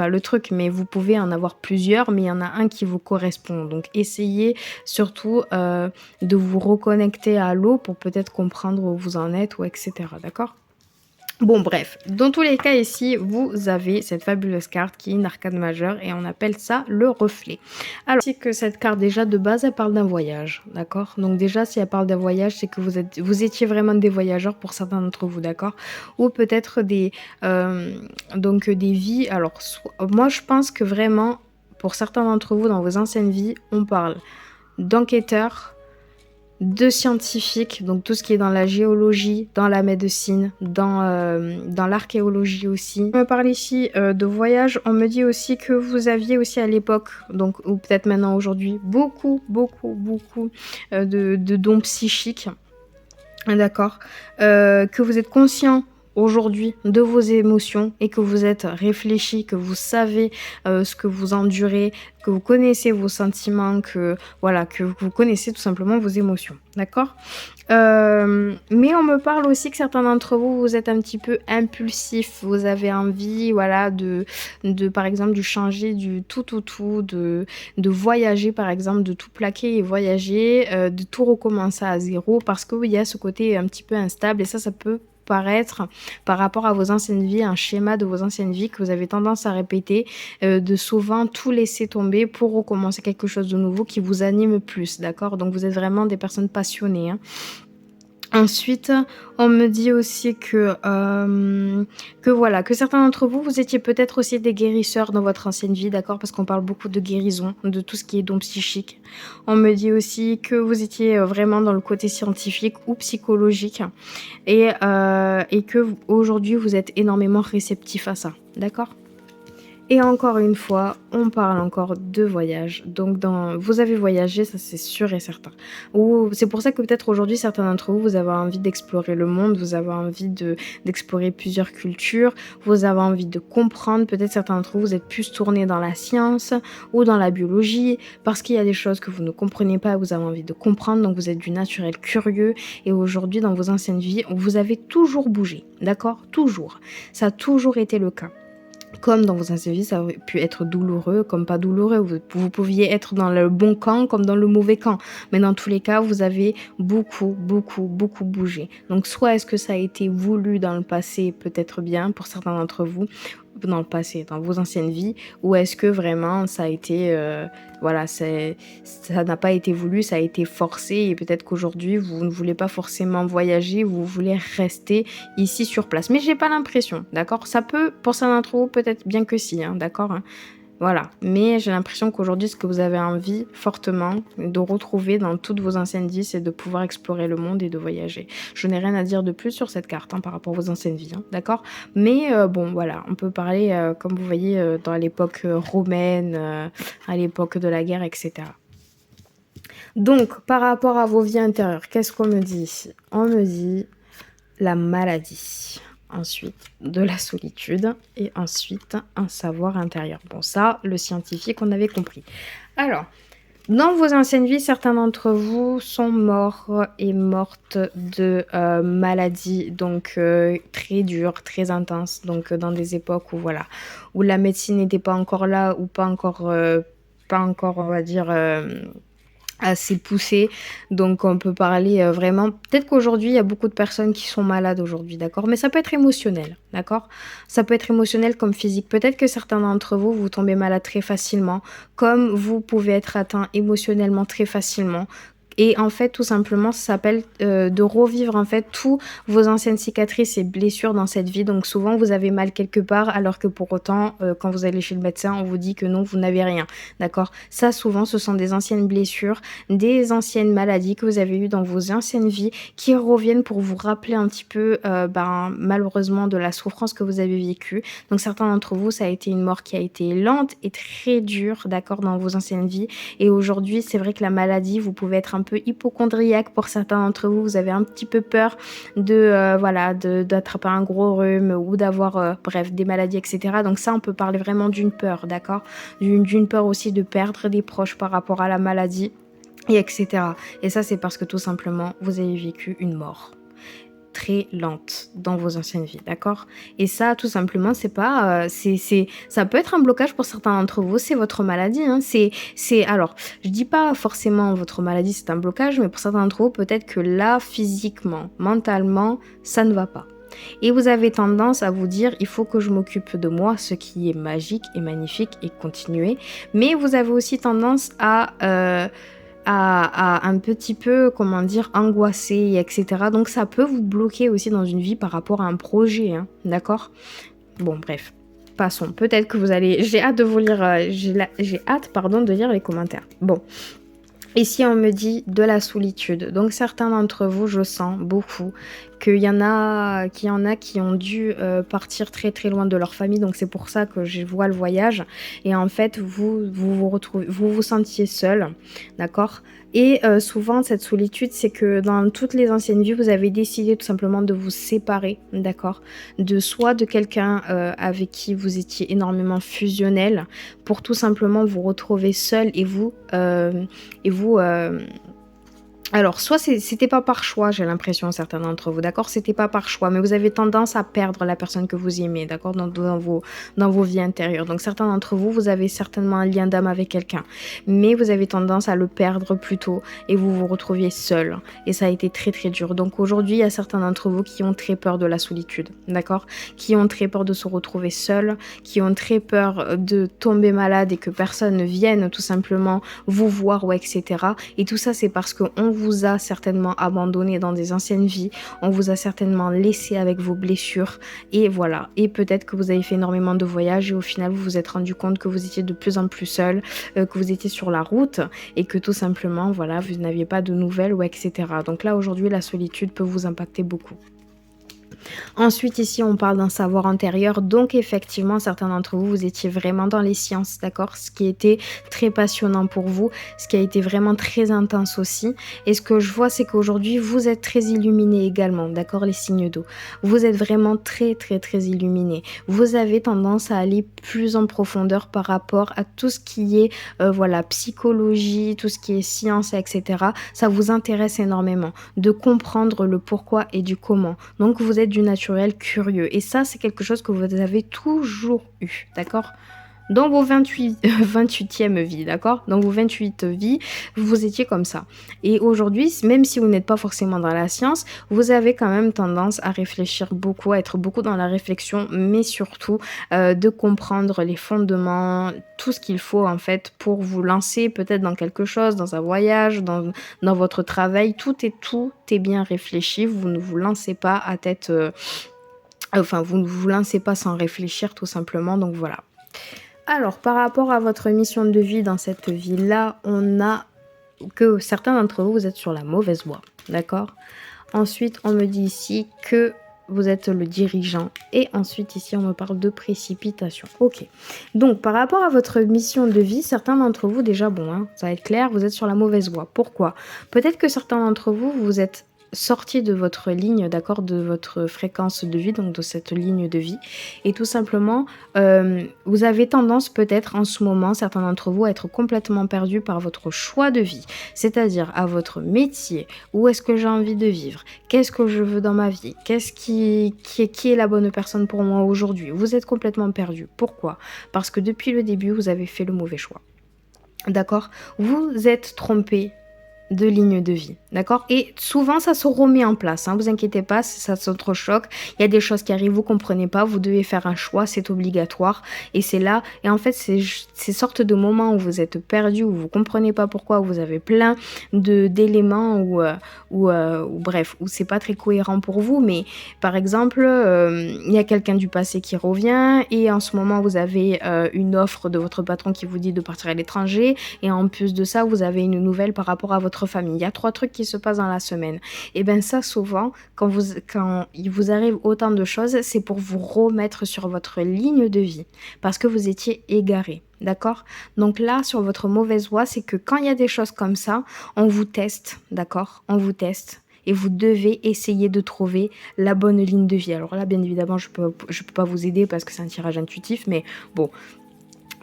le truc, mais vous pouvez en avoir plusieurs, mais il y en a un qui vous correspond. Donc essayez surtout de vous reconnecter à l'eau pour peut-être comprendre où vous en êtes ou etc. D'accord? Bon bref, dans tous les cas ici, vous avez cette fabuleuse carte qui est une arcane majeure et on appelle ça le reflet. Alors, c'est que cette carte déjà de base, elle parle d'un voyage, d'accord? Donc déjà, si elle parle d'un voyage, c'est que vous étiez vraiment des voyageurs pour certains d'entre vous, d'accord? Ou peut-être des vies. Alors, moi je pense que vraiment, pour certains d'entre vous, dans vos anciennes vies, on parle d'enquêteurs, de scientifiques, donc tout ce qui est dans la géologie, dans la médecine, dans l'archéologie aussi. On me parle ici de voyage, on me dit aussi que vous aviez aussi à l'époque, donc ou peut-être maintenant aujourd'hui, beaucoup de dons psychiques, d'accord, que vous êtes conscient aujourd'hui de vos émotions et que vous êtes réfléchi, que vous savez ce que vous endurez, que vous connaissez vos sentiments, que vous connaissez tout simplement vos émotions, d'accord? Mais on me parle aussi que certains d'entre vous, vous êtes un petit peu impulsif, vous avez envie, voilà, de par exemple, de changer du tout, de voyager par exemple, de tout plaquer et voyager, de tout recommencer à zéro, parce qu'il y a ce côté un petit peu instable et ça peut paraître, par rapport à vos anciennes vies, un schéma de vos anciennes vies que vous avez tendance à répéter, de souvent tout laisser tomber pour recommencer quelque chose de nouveau qui vous anime plus, d'accord? Donc vous êtes vraiment des personnes passionnées, hein. Ensuite, on me dit aussi que voilà, que certains d'entre vous, vous étiez peut-être aussi des guérisseurs dans votre ancienne vie, d'accord? Parce qu'on parle beaucoup de guérison, de tout ce qui est dons psychiques. On me dit aussi que vous étiez, vraiment dans le côté scientifique ou psychologique et que aujourd'hui vous êtes énormément réceptif à ça, d'accord? Et encore une fois, on parle encore de voyage. Donc vous avez voyagé, ça c'est sûr et certain. Ou c'est pour ça que peut-être aujourd'hui, certains d'entre vous, vous avez envie d'explorer le monde, vous avez envie d'explorer plusieurs cultures, vous avez envie de comprendre. Peut-être certains d'entre vous, vous êtes plus tournés dans la science ou dans la biologie, parce qu'il y a des choses que vous ne comprenez pas, vous avez envie de comprendre, donc vous êtes du naturel curieux. Et aujourd'hui, dans vos anciennes vies, vous avez toujours bougé, d'accord? Toujours. Ça a toujours été le cas. Comme dans vos anciennes vies, ça aurait pu être douloureux, comme pas douloureux. Vous pouviez être dans le bon camp comme dans le mauvais camp. Mais dans tous les cas, vous avez beaucoup, beaucoup, beaucoup bougé. Donc, soit est-ce que ça a été voulu dans le passé, peut-être bien pour certains d'entre vous, dans le passé, dans vos anciennes vies, ou est-ce que vraiment ça a été, voilà, ça n'a pas été voulu, ça a été forcé et peut-être qu'aujourd'hui vous ne voulez pas forcément voyager, vous voulez rester ici sur place. Mais j'ai pas l'impression, d'accord? Ça peut, pour certains d'entre vous, peut-être bien que si, hein, d'accord, hein? Voilà, mais j'ai l'impression qu'aujourd'hui, ce que vous avez envie fortement de retrouver dans toutes vos anciennes vies, c'est de pouvoir explorer le monde et de voyager. Je n'ai rien à dire de plus sur cette carte, hein, par rapport à vos anciennes vies, hein, d'accord? Mais bon, voilà, on peut parler, comme vous voyez, dans l'époque romaine, à l'époque de la guerre, etc. Donc, par rapport à vos vies intérieures, qu'est-ce qu'on me dit ici? On me dit la maladie. Ensuite, de la solitude et ensuite un savoir intérieur. Bon, ça, le scientifique, on avait compris. Alors, dans vos anciennes vies, certains d'entre vous sont morts et mortes de maladies donc très dures, très intenses, donc dans des époques où voilà, où la médecine n'était pas encore là ou pas encore, on va dire, assez poussé, donc on peut parler, vraiment peut-être qu'aujourd'hui, il y a beaucoup de personnes qui sont malades aujourd'hui, d'accord? Mais ça peut être émotionnel, d'accord? Ça peut être émotionnel comme physique. Peut-être que certains d'entre vous, vous tombez malade très facilement, comme vous pouvez être atteint émotionnellement très facilement. Et en fait, tout simplement, ça s'appelle, de revivre, en fait, tous vos anciennes cicatrices et blessures dans cette vie. Donc souvent, vous avez mal quelque part, alors que pour autant, quand vous allez chez le médecin, on vous dit que non, vous n'avez rien, d'accord? Ça, souvent, ce sont des anciennes blessures, des anciennes maladies que vous avez eues dans vos anciennes vies, qui reviennent pour vous rappeler un petit peu, malheureusement, de la souffrance que vous avez vécue. Donc certains d'entre vous, ça a été une mort qui a été lente et très dure, d'accord, dans vos anciennes vies. Et aujourd'hui, c'est vrai que la maladie, vous pouvez être un peu hypochondriaque pour certains d'entre vous. Vous avez un petit peu peur voilà, d'attraper un gros rhume ou d'avoir, bref, des maladies, etc. Donc ça, on peut parler vraiment d'une peur, d'accord? D'une peur aussi de perdre des proches par rapport à la maladie, et etc. Et ça, c'est parce que tout simplement, vous avez vécu une mort très lente dans vos anciennes vies, d'accord? Et ça, tout simplement, c'est pas, ça peut être un blocage pour certains d'entre vous, c'est votre maladie, hein. Alors, je dis pas forcément votre maladie, c'est un blocage, mais pour certains d'entre vous, peut-être que là, physiquement, mentalement, ça ne va pas. Et vous avez tendance à vous dire, il faut que je m'occupe de moi, ce qui est magique et magnifique et continuer. Mais vous avez aussi tendance à un petit peu, comment dire, angoisser, etc. Donc ça peut vous bloquer aussi dans une vie par rapport à un projet, hein, d'accord? Bon, bref, passons. Peut-être que vous allez... J'ai hâte de vous lire... J'ai hâte, pardon, de lire les commentaires. Bon. Ici, on me dit de la solitude. Donc, certains d'entre vous, je sens beaucoup qu'il y en a qui ont dû partir très très loin de leur famille. Donc, c'est pour ça que je vois le voyage. Et en fait, vous retrouvez, vous vous sentiez seul, d'accord? Et souvent, cette solitude, c'est que dans toutes les anciennes vies, vous avez décidé tout simplement de vous séparer, d'accord? Soit de quelqu'un avec qui vous étiez énormément fusionnel, pour tout simplement vous retrouver seul et vous Alors, soit c'était pas par choix, j'ai l'impression, certains d'entre vous, d'accord? C'était pas par choix, mais vous avez tendance à perdre la personne que vous aimez, d'accord? Dans vos vies intérieures. Donc, certains d'entre vous, vous avez certainement un lien d'âme avec quelqu'un, mais vous avez tendance à le perdre plus tôt et vous vous retrouviez seul. Et ça a été très, très dur. Donc, aujourd'hui, il y a certains d'entre vous qui ont très peur de la solitude, d'accord? Qui ont très peur de se retrouver seuls, qui ont très peur de tomber malade et que personne ne vienne tout simplement vous voir ou etc. Et tout ça, c'est parce qu'on vous a certainement abandonné dans des anciennes vies, on vous a certainement laissé avec vos blessures et voilà. Et peut-être que vous avez fait énormément de voyages et au final, vous vous êtes rendu compte que vous étiez de plus en plus seul, que vous étiez sur la route et que tout simplement, voilà, vous n'aviez pas de nouvelles ou etc. Donc là, aujourd'hui, la solitude peut vous impacter beaucoup. Ensuite, ici, on parle d'un savoir antérieur. Donc, effectivement, certains d'entre vous, vous étiez vraiment dans les sciences, d'accord? Ce qui était très passionnant pour vous, ce qui a été vraiment très intense aussi. Et ce que je vois, c'est qu'aujourd'hui, vous êtes très illuminés également, d'accord? Les signes d'eau. Vous êtes vraiment très, très, très illuminés. Vous avez tendance à aller plus en profondeur par rapport à tout ce qui est, voilà, psychologie, tout ce qui est science, etc. Ça vous intéresse énormément de comprendre le pourquoi et du comment. Donc, vous êtes du naturel curieux. Et ça, c'est quelque chose que vous avez toujours eu, d'accord? Dans vos 28e vies, d'accord? Dans vos 28 vies, vous étiez comme ça. Et aujourd'hui, même si vous n'êtes pas forcément dans la science, vous avez quand même tendance à réfléchir beaucoup, à être beaucoup dans la réflexion, mais surtout de comprendre les fondements, tout ce qu'il faut en fait pour vous lancer peut-être dans quelque chose, dans un voyage, dans votre travail. Tout est bien réfléchi. Vous ne vous lancez pas à tête... enfin, vous ne vous lancez pas sans réfléchir tout simplement. Donc voilà. Alors, par rapport à votre mission de vie dans cette vie-là, on a que certains d'entre vous, vous êtes sur la mauvaise voie, d'accord? Ensuite, on me dit ici que vous êtes le dirigeant. Et ensuite, ici, on me parle de précipitation. Ok. Donc, par rapport à votre mission de vie, certains d'entre vous, déjà, bon, hein, ça va être clair, vous êtes sur la mauvaise voie. Pourquoi? Peut-être que certains d'entre vous, vous êtes sorti de votre ligne, d'accord, de votre fréquence de vie, donc de cette ligne de vie. Et tout simplement, vous avez tendance peut-être en ce moment, certains d'entre vous, à être complètement perdus par votre choix de vie. C'est-à-dire à votre métier, où est-ce que j'ai envie de vivre, qu'est-ce que je veux dans ma vie, qu'est-ce qui est la bonne personne pour moi aujourd'hui. Vous êtes complètement perdu. Pourquoi? Parce que depuis le début, vous avez fait le mauvais choix. D'accord? Vous êtes trompé de ligne de vie, d'accord? Et souvent, ça se remet en place, hein, vous inquiétez pas, ça s'entrechoque, il y a des choses qui arrivent, vous comprenez pas, vous devez faire un choix, c'est obligatoire, et c'est là, et en fait, c'est ces sortes de moments où vous êtes perdu, où vous comprenez pas pourquoi, où vous avez plein d'éléments, ou bref, où c'est pas très cohérent pour vous, mais par exemple, il y a quelqu'un du passé qui revient, et en ce moment, vous avez une offre de votre patron qui vous dit de partir à l'étranger, et en plus de ça, vous avez une nouvelle par rapport à votre famille. Il y a 3 trucs qui se passent dans la semaine. Et bien ça, souvent, quand il vous arrive autant de choses, c'est pour vous remettre sur votre ligne de vie. Parce que vous étiez égaré. D'accord? Donc là, sur votre mauvaise voie, c'est que quand il y a des choses comme ça, on vous teste. D'accord? On vous teste. Et vous devez essayer de trouver la bonne ligne de vie. Alors là, bien évidemment, je peux pas vous aider parce que c'est un tirage intuitif, mais bon,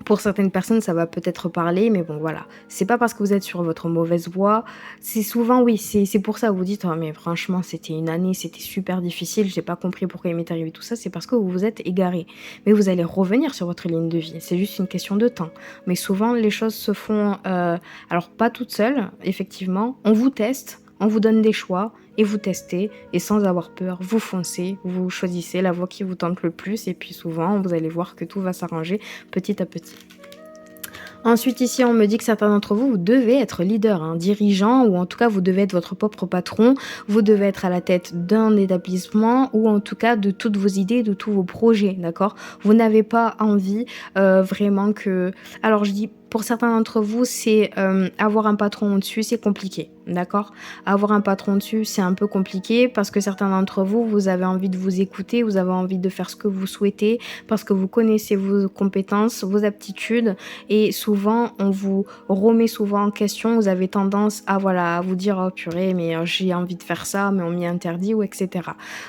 pour certaines personnes, ça va peut-être parler, mais bon, voilà. C'est pas parce que vous êtes sur votre mauvaise voie. C'est souvent, oui, c'est pour ça que vous dites, oh, mais franchement, c'était une année, c'était super difficile, j'ai pas compris pourquoi il m'est arrivé tout ça. C'est parce que vous vous êtes égaré. Mais vous allez revenir sur votre ligne de vie. C'est juste une question de temps. Mais souvent, les choses se font, alors pas toutes seules, effectivement. On vous teste, on vous donne des choix et vous testez et sans avoir peur, vous foncez, vous choisissez la voie qui vous tente le plus et puis souvent, vous allez voir que tout va s'arranger petit à petit. Ensuite, ici, on me dit que certains d'entre vous, vous devez être leader, hein, dirigeant, ou en tout cas, vous devez être votre propre patron, vous devez être à la tête d'un établissement, ou en tout cas, de toutes vos idées, de tous vos projets, d'accord? Vous n'avez pas envie vraiment que... Alors, je dis, pour certains d'entre vous, c'est avoir un patron au-dessus, c'est compliqué, d'accord? Avoir un patron au-dessus, c'est un peu compliqué parce que certains d'entre vous, vous avez envie de vous écouter, vous avez envie de faire ce que vous souhaitez parce que vous connaissez vos compétences, vos aptitudes et souvent, on vous remet souvent en question, vous avez tendance à, voilà, à vous dire « Oh purée, mais j'ai envie de faire ça, mais on m'y interdit » ou etc.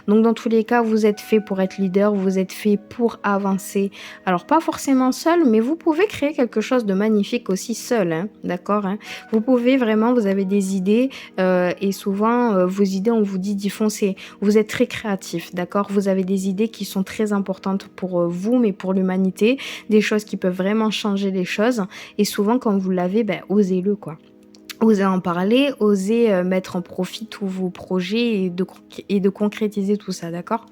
Donc dans tous les cas, vous êtes fait pour être leader, vous êtes fait pour avancer. Alors pas forcément seul, mais vous pouvez créer quelque chose de magnifique magnifiques aussi seuls, hein, d'accord, hein. Vous pouvez vraiment, vous avez des idées et souvent, vos idées, on vous dit d'y foncer. Vous êtes très créatif, d'accord? Vous avez des idées qui sont très importantes pour vous, mais pour l'humanité, des choses qui peuvent vraiment changer les choses. Et souvent, quand vous l'avez, ben, osez-le, quoi. Osez en parler, osez mettre en profit tous vos projets et de concrétiser tout ça, d'accord?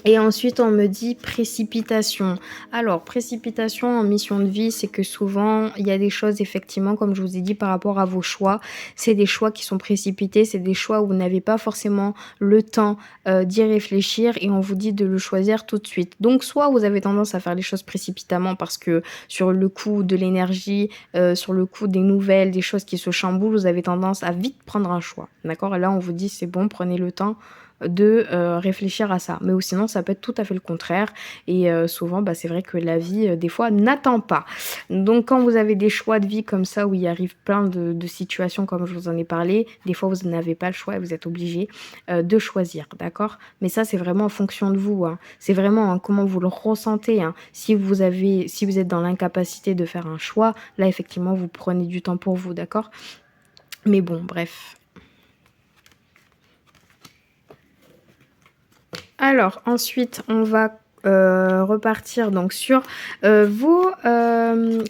Et ensuite, on me dit précipitation. Alors, précipitation en mission de vie, c'est que souvent, il y a des choses, effectivement, comme je vous ai dit, par rapport à vos choix. C'est des choix qui sont précipités, c'est des choix où vous n'avez pas forcément le temps d'y réfléchir et on vous dit de le choisir tout de suite. Donc, soit vous avez tendance à faire les choses précipitamment parce que sur le coup de l'énergie, sur le coup des nouvelles, des choses qui se chamboulent, vous avez tendance à vite prendre un choix. D'accord? Et là, on vous dit, c'est bon, prenez le temps de réfléchir à ça. Mais ou sinon, ça peut être tout à fait le contraire et souvent, bah, c'est vrai que la vie, des fois, n'attend pas. Donc quand vous avez des choix de vie comme ça, où il arrive plein de situations comme je vous en ai parlé, des fois, vous n'avez pas le choix et vous êtes obligé de choisir, d'accord? Mais ça, c'est vraiment en fonction de vous, hein. C'est vraiment, hein, comment vous le ressentez, hein. Si vous êtes dans l'incapacité de faire un choix, là, effectivement, vous prenez du temps pour vous, d'accord? Mais bon, bref. Alors ensuite, on va, repartir donc sur, vos,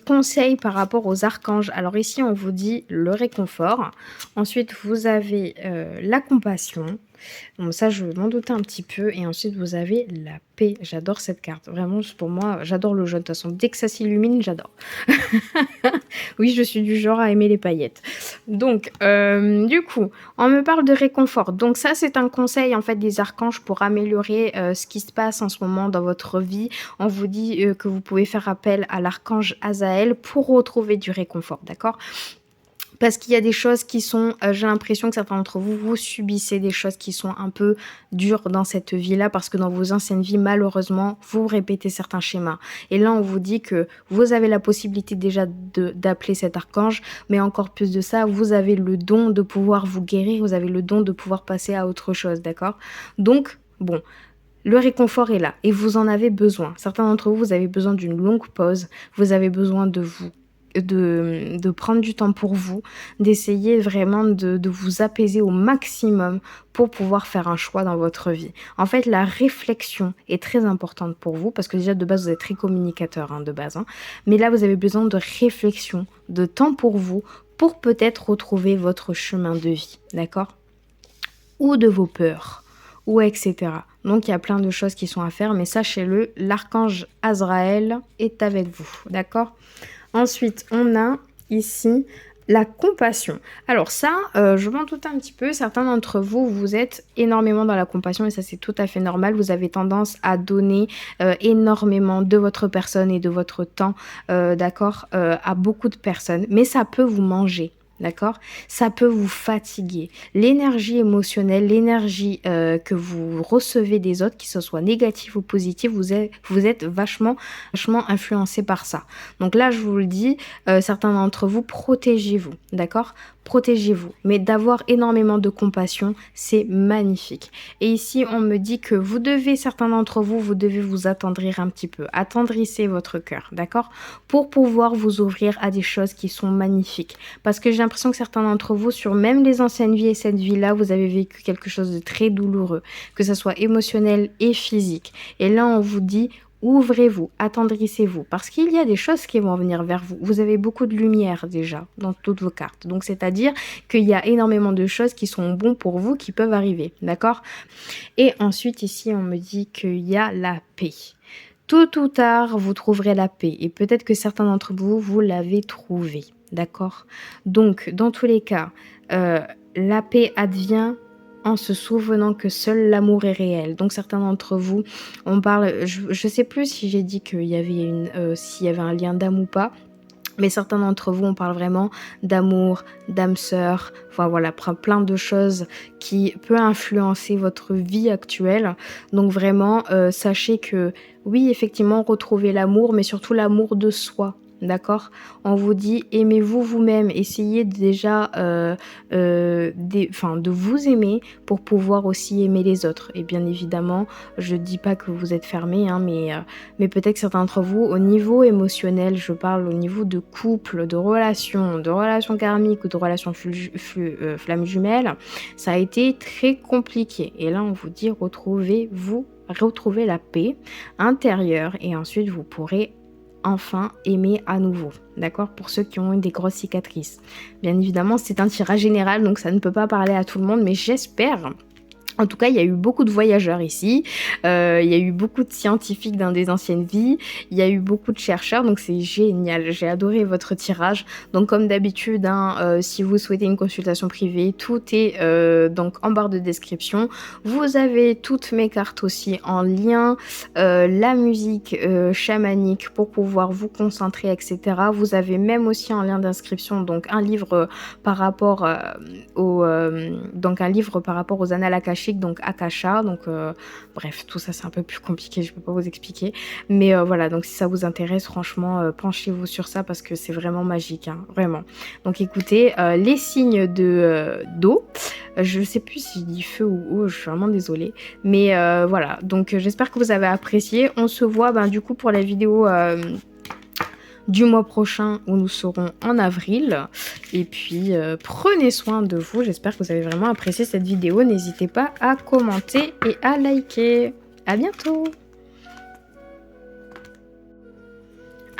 conseils par rapport aux archanges. Alors ici, on vous dit le réconfort. Ensuite, vous avez, la compassion. Bon ça, je m'en doutais un petit peu et ensuite vous avez la paix. J'adore cette carte. Vraiment, pour moi, j'adore le jaune. De toute façon, dès que ça s'illumine, j'adore. Oui, je suis du genre à aimer les paillettes. Donc, du coup, on me parle de réconfort. Donc ça, c'est un conseil en fait des archanges pour améliorer ce qui se passe en ce moment dans votre vie. On vous dit que vous pouvez faire appel à l'archange Azaël pour retrouver du réconfort, d'accord? Parce qu'il y a des choses qui sont, j'ai l'impression que certains d'entre vous, vous subissez des choses qui sont un peu dures dans cette vie-là parce que dans vos anciennes vies, malheureusement, vous répétez certains schémas. Et là, on vous dit que vous avez la possibilité déjà d'appeler cet archange, mais encore plus de ça, vous avez le don de pouvoir vous guérir, vous avez le don de pouvoir passer à autre chose, d'accord? Donc, bon, le réconfort est là et vous en avez besoin. Certains d'entre vous, vous avez besoin d'une longue pause, vous avez besoin de prendre du temps pour vous, d'essayer vraiment de vous apaiser au maximum pour pouvoir faire un choix dans votre vie. En fait, la réflexion est très importante pour vous parce que déjà de base, vous êtes très communicateur, hein, de base, hein. Mais là, vous avez besoin de réflexion, de temps pour vous, pour peut-être retrouver votre chemin de vie, d'accord? Ou de vos peurs, ou etc. Donc, il y a plein de choses qui sont à faire, mais sachez-le, l'archange Azraël est avec vous, d'accord? Ensuite, on a ici la compassion. Alors ça, je m'en doute un petit peu. Certains d'entre vous, vous êtes énormément dans la compassion et ça, c'est tout à fait normal. Vous avez tendance à donner énormément de votre personne et de votre temps, d'accord, à beaucoup de personnes. Mais ça peut vous manger. D'accord? Ça peut vous fatiguer. L'énergie émotionnelle, l'énergie que vous recevez des autres, que ce soit négative ou positive, vous êtes vachement influencé par ça. Donc là, je vous le dis, certains d'entre vous, protégez-vous, d'accord? Protégez-vous. Mais d'avoir énormément de compassion, c'est magnifique. Et ici, on me dit que vous devez, certains d'entre vous, vous devez vous attendrir un petit peu. Attendrissez votre cœur, d'accord? Pour pouvoir vous ouvrir à des choses qui sont magnifiques. Parce que j'ai l'impression que certains d'entre vous, sur même les anciennes vies et cette vie-là, vous avez vécu quelque chose de très douloureux, que ce soit émotionnel et physique. Et là, on vous dit, ouvrez-vous, attendrissez-vous, parce qu'il y a des choses qui vont venir vers vous. Vous avez beaucoup de lumière déjà dans toutes vos cartes. Donc, c'est-à-dire qu'il y a énormément de choses qui sont bonnes pour vous, qui peuvent arriver, d'accord? Et ensuite, ici, on me dit qu'il y a la paix. Tôt ou tard, vous trouverez la paix. Et peut-être que certains d'entre vous, vous l'avez trouvée. D'accord? Donc, dans tous les cas, la paix advient en se souvenant que seul l'amour est réel. Donc, certains d'entre vous, on parle, je sais plus si j'ai dit qu'il y avait s'il y avait un lien d'âme ou pas. Mais certains d'entre vous, on parle vraiment d'amour, d'âme sœur, enfin voilà, plein de choses qui peuvent influencer votre vie actuelle. Donc vraiment, sachez que oui, effectivement, retrouver l'amour, mais surtout l'amour de soi. d'accord? On vous dit: «Aimez-vous vous-même». Essayez déjà, de vous aimer pour pouvoir aussi aimer les autres et bien évidemment, je dis pas que vous êtes fermés, hein, mais peut-être certains d'entre vous, au niveau émotionnel, je parle au niveau de couple, de relations karmiques ou de relations flammes jumelles, ça a été très compliqué et là, on vous dit: retrouvez la paix intérieure et ensuite vous pourrez enfin aimer à nouveau, d'accord? Pour ceux qui ont eu des grosses cicatrices. Bien évidemment, c'est un tirage général, donc ça ne peut pas parler à tout le monde, mais j'espère. En tout cas, il y a eu beaucoup de voyageurs ici, il y a eu beaucoup de scientifiques dans des anciennes vies, il y a eu beaucoup de chercheurs, donc c'est génial. J'ai adoré votre tirage. Donc comme d'habitude, hein, si vous souhaitez une consultation privée, tout est donc en barre de description. Vous avez toutes mes cartes aussi en lien, la musique chamanique pour pouvoir vous concentrer, etc. Vous avez même aussi en lien d'inscription donc un livre par rapport donc un livre par rapport aux annales akashiques, donc Akasha, donc bref, tout ça c'est un peu plus compliqué, je peux pas vous expliquer, mais voilà, donc si ça vous intéresse, franchement, penchez-vous sur ça parce que c'est vraiment magique, hein, vraiment. Donc écoutez, les signes d'eau, je sais plus si je dis feu ou eau, je suis vraiment désolée, mais voilà, donc j'espère que vous avez apprécié. On se voit, ben, du coup, pour la vidéo du mois prochain où nous serons en avril. Et puis, prenez soin de vous. J'espère que vous avez vraiment apprécié cette vidéo. N'hésitez pas à commenter et à liker. À bientôt!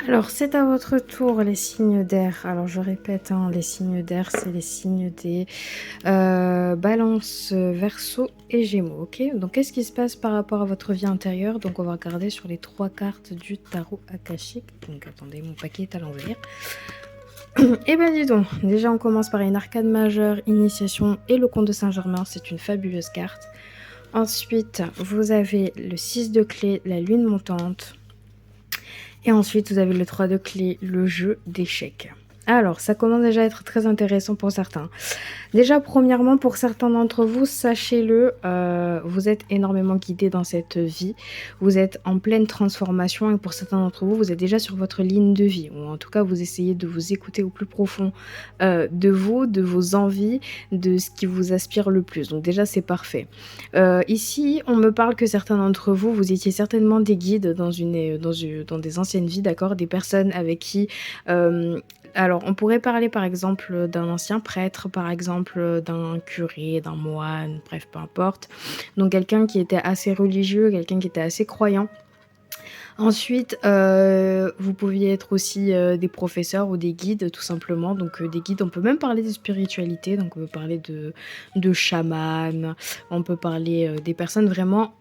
Alors, c'est à votre tour les signes d'air. Alors, je répète, hein, les signes d'air, c'est les signes des Balance, Verseau et Gémeaux, ok? Donc, qu'est-ce qui se passe par rapport à votre vie intérieure? Donc, on va regarder sur les 3 cartes du tarot akashique. Donc, attendez, mon paquet est à l'envers. Eh ben, dis donc, déjà, on commence par une arcade majeure, initiation et le comte de Saint-Germain. C'est une fabuleuse carte. Ensuite, vous avez le 6 de clé, la lune montante. Et ensuite, vous avez le 3 de clé, le jeu d'échecs. Alors, ça commence déjà à être très intéressant pour certains. Déjà, premièrement, pour certains d'entre vous, sachez-le, vous êtes énormément guidés dans cette vie. Vous êtes en pleine transformation et pour certains d'entre vous, vous êtes déjà sur votre ligne de vie. Ou en tout cas, vous essayez de vous écouter au plus profond de vous, de vos envies, de ce qui vous aspire le plus. Donc déjà, c'est parfait. Ici, on me parle que certains d'entre vous, vous étiez certainement des guides dans des anciennes vies, d'accord? Des personnes avec qui... alors, on pourrait parler par exemple d'un ancien prêtre, par exemple d'un curé, d'un moine, bref, peu importe. Donc quelqu'un qui était assez religieux, quelqu'un qui était assez croyant. Ensuite, vous pouviez être aussi des professeurs ou des guides tout simplement. Donc des guides, on peut même parler de spiritualité, donc on peut parler de chamans, on peut parler des personnes vraiment...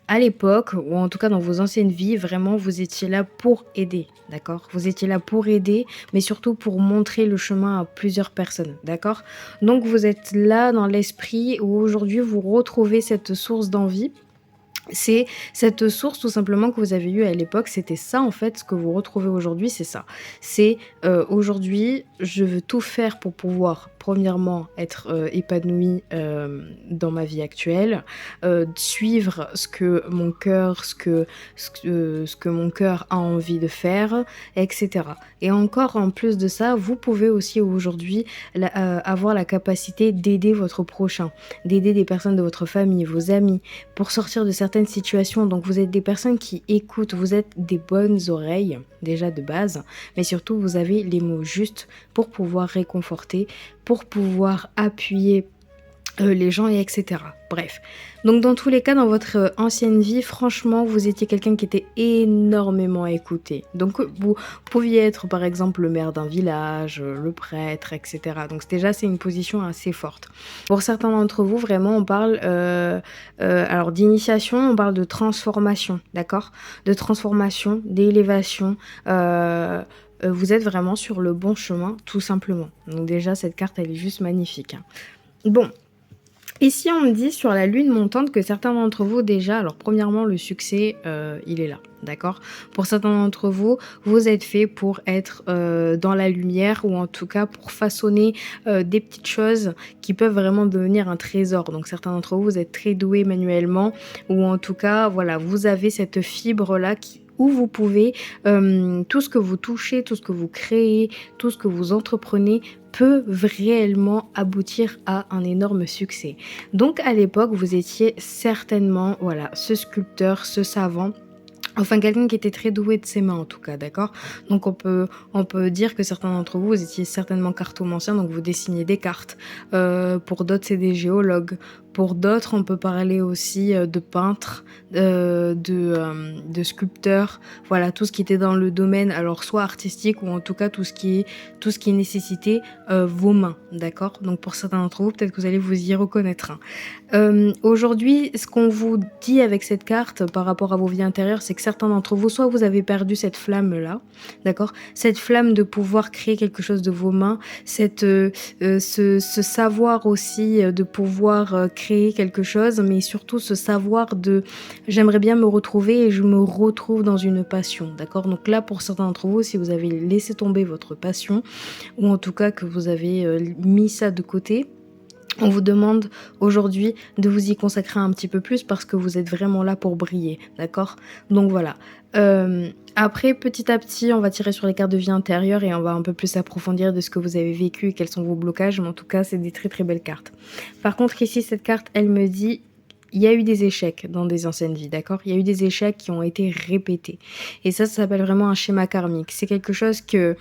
à l'époque, ou en tout cas dans vos anciennes vies, vraiment, vous étiez là pour aider, d'accord? Vous étiez là pour aider, mais surtout pour montrer le chemin à plusieurs personnes, d'accord? Donc vous êtes là dans l'esprit où aujourd'hui vous retrouvez cette source d'envie. C'est cette source tout simplement que vous avez eue à l'époque, c'était ça en fait, ce que vous retrouvez aujourd'hui, c'est ça. C'est aujourd'hui, je veux tout faire pour pouvoir, premièrement, être épanouie dans ma vie actuelle, suivre ce que mon cœur, ce que mon cœur a envie de faire, etc. Et encore en plus de ça, vous pouvez aussi aujourd'hui avoir la capacité d'aider votre prochain, d'aider des personnes de votre famille, vos amis, pour sortir de certaines situations. Donc vous êtes des personnes qui écoutent, vous êtes des bonnes oreilles déjà de base, mais surtout vous avez les mots justes pour pouvoir réconforter, pour pouvoir appuyer les gens et etc. Bref. Donc dans tous les cas, dans votre ancienne vie, franchement, vous étiez quelqu'un qui était énormément écouté. Donc vous pouviez être par exemple le maire d'un village, le prêtre, etc. Donc déjà, c'est une position assez forte. Pour certains d'entre vous, vraiment, on parle alors d'initiation, on parle de transformation, d'accord? De transformation, d'élévation. Vous êtes vraiment sur le bon chemin, tout simplement. Donc déjà, cette carte, elle est juste magnifique, hein. Bon. Ici, on me dit sur la lune montante que certains d'entre vous déjà, alors premièrement, le succès, il est là, d'accord? Pour certains d'entre vous, vous êtes fait pour être dans la lumière ou en tout cas pour façonner des petites choses qui peuvent vraiment devenir un trésor. Donc certains d'entre vous, vous êtes très doués manuellement ou en tout cas, voilà, vous avez cette fibre-là où vous pouvez, tout ce que vous touchez, tout ce que vous créez, tout ce que vous entreprenez peut réellement aboutir à un énorme succès. Donc à l'époque, vous étiez certainement, voilà, ce sculpteur, ce savant, enfin quelqu'un qui était très doué de ses mains en tout cas, d'accord? Donc on peut dire que certains d'entre vous, vous étiez certainement cartomancien, donc vous dessiniez des cartes. Pour d'autres, c'est des géologues. Pour d'autres, on peut parler aussi, de peintres, de sculpteurs, voilà, tout ce qui était dans le domaine, alors soit artistique ou en tout cas tout ce qui nécessitait, vos mains, d'accord? Donc pour certains d'entre vous, peut-être que vous allez vous y reconnaître, hein. Aujourd'hui, ce qu'on vous dit avec cette carte par rapport à vos vies intérieures, c'est que certains d'entre vous, soit vous avez perdu cette flamme-là, d'accord? Cette flamme de pouvoir créer quelque chose de vos mains, ce savoir aussi, de pouvoir, créer quelque chose, mais surtout ce savoir de: «J'aimerais bien me retrouver et je me retrouve dans une passion», d'accord? Donc là, pour certains d'entre vous, si vous avez laissé tomber votre passion ou en tout cas que vous avez, mis ça de côté, on vous demande aujourd'hui de vous y consacrer un petit peu plus parce que vous êtes vraiment là pour briller, d'accord? Donc voilà. Après, petit à petit, on va tirer sur les cartes de vie intérieure et on va un peu plus approfondir de ce que vous avez vécu et quels sont vos blocages, mais en tout cas, c'est des très très belles cartes. Par contre, ici, cette carte, elle me dit: il y a eu des échecs dans des anciennes vies, d'accord? Il y a eu des échecs qui ont été répétés. Et ça s'appelle vraiment un schéma karmique. C'est quelque chose que,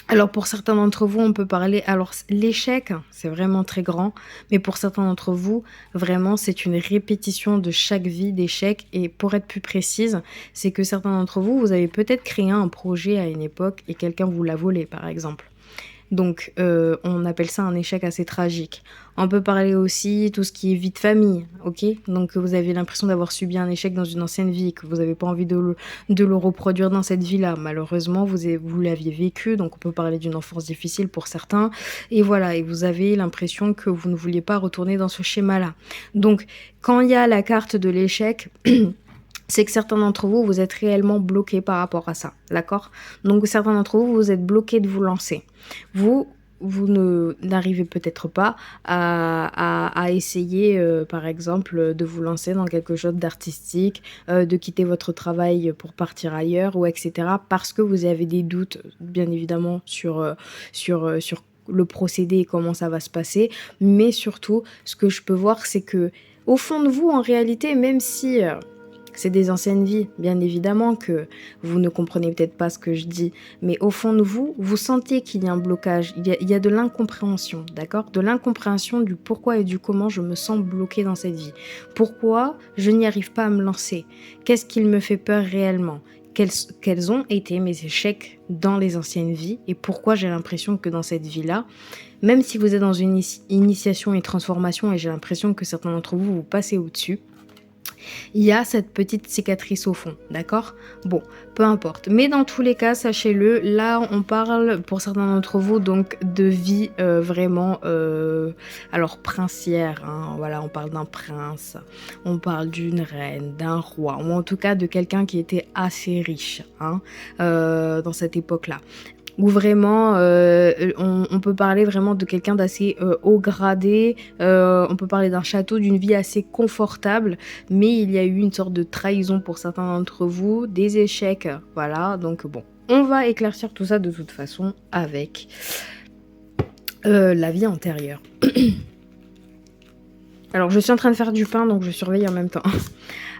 alors pour certains d'entre vous, on peut parler, alors l'échec, c'est vraiment très grand, mais pour certains d'entre vous, vraiment, c'est une répétition de chaque vie d'échec. Et pour être plus précise, c'est que certains d'entre vous, vous avez peut-être créé un projet à une époque et quelqu'un vous l'a volé, par exemple. Donc, on appelle ça un échec assez tragique. On peut parler aussi tout ce qui est vie de famille, OK? Donc, vous avez l'impression d'avoir subi un échec dans une ancienne vie, que vous n'avez pas envie de le reproduire dans cette vie-là. Malheureusement, vous l'aviez vécu, donc on peut parler d'une enfance difficile pour certains. Et voilà, et vous avez l'impression que vous ne vouliez pas retourner dans ce schéma-là. Donc, quand il y a la carte de l'échec, c'est que certains d'entre vous, vous êtes réellement bloqués par rapport à ça, d'accord? Donc certains d'entre vous, vous êtes bloqués de vous lancer. Vous, n'arrivez peut-être pas à essayer, par exemple, de vous lancer dans quelque chose d'artistique, de quitter votre travail pour partir ailleurs ou etc. parce que vous avez des doutes, bien évidemment, sur le procédé et comment ça va se passer. Mais surtout, ce que je peux voir, c'est que au fond de vous, en réalité, même si c'est des anciennes vies, bien évidemment que vous ne comprenez peut-être pas ce que je dis, mais au fond de vous, vous sentez qu'il y a un blocage, il y a de l'incompréhension, d'accord? De l'incompréhension du pourquoi et du comment je me sens bloquée dans cette vie. Pourquoi je n'y arrive pas à me lancer? Qu'est-ce qui me fait peur réellement? Quels ont été mes échecs dans les anciennes vies et pourquoi j'ai l'impression que dans cette vie-là, même si vous êtes dans une initiation et transformation et j'ai l'impression que certains d'entre vous, vous passez au-dessus, il y a cette petite cicatrice au fond, d'accord? Bon, peu importe. Mais dans tous les cas, sachez-le, là, on parle pour certains d'entre vous donc de vie vraiment, alors princière, hein, voilà, on parle d'un prince, on parle d'une reine, d'un roi, ou en tout cas de quelqu'un qui était assez riche, hein, dans cette époque-là. Où vraiment, on peut parler vraiment de quelqu'un d'assez, haut gradé, on peut parler d'un château, d'une vie assez confortable, mais il y a eu une sorte de trahison pour certains d'entre vous, des échecs, voilà, donc bon. On va éclaircir tout ça de toute façon avec, la vie antérieure. Alors je suis en train de faire du pain, donc je surveille en même temps.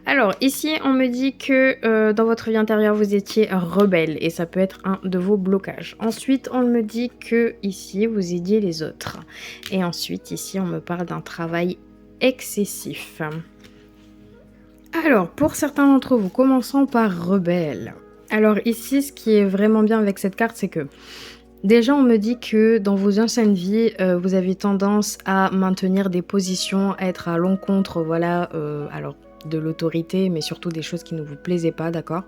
Alors ici, on me dit que dans votre vie intérieure, vous étiez rebelle et ça peut être un de vos blocages. Ensuite, on me dit que ici, vous aidiez les autres. Et ensuite, ici, on me parle d'un travail excessif. Alors, pour certains d'entre vous, commençons par rebelle. Alors ici, ce qui est vraiment bien avec cette carte, c'est que déjà, on me dit que dans vos anciennes vies, vous avez tendance à maintenir des positions, à être à l'encontre, voilà, alors de l'autorité, mais surtout des choses qui ne vous plaisaient pas, d'accord?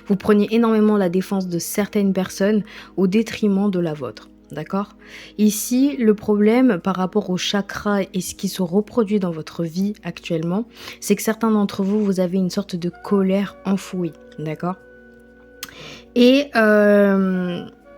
Vous preniez énormément la défense de certaines personnes au détriment de la vôtre, d'accord? Ici, le problème par rapport au chakra et ce qui se reproduit dans votre vie actuellement, c'est que certains d'entre vous, vous avez une sorte de colère enfouie, d'accord? Et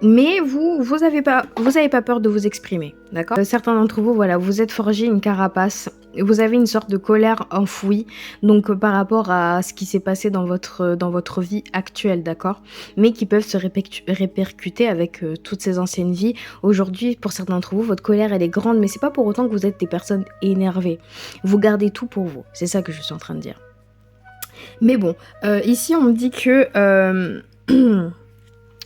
Mais vous avez pas peur de vous exprimer, d'accord? Certains d'entre vous, voilà, vous êtes forgé une carapace, vous avez une sorte de colère enfouie, donc par rapport à ce qui s'est passé dans votre vie actuelle, d'accord? Mais qui peuvent se répercuter avec toutes ces anciennes vies. Aujourd'hui, pour certains d'entre vous, votre colère, elle est grande, mais c'est pas pour autant que vous êtes des personnes énervées. Vous gardez tout pour vous, c'est ça que je suis en train de dire. Mais bon, ici, on me dit que...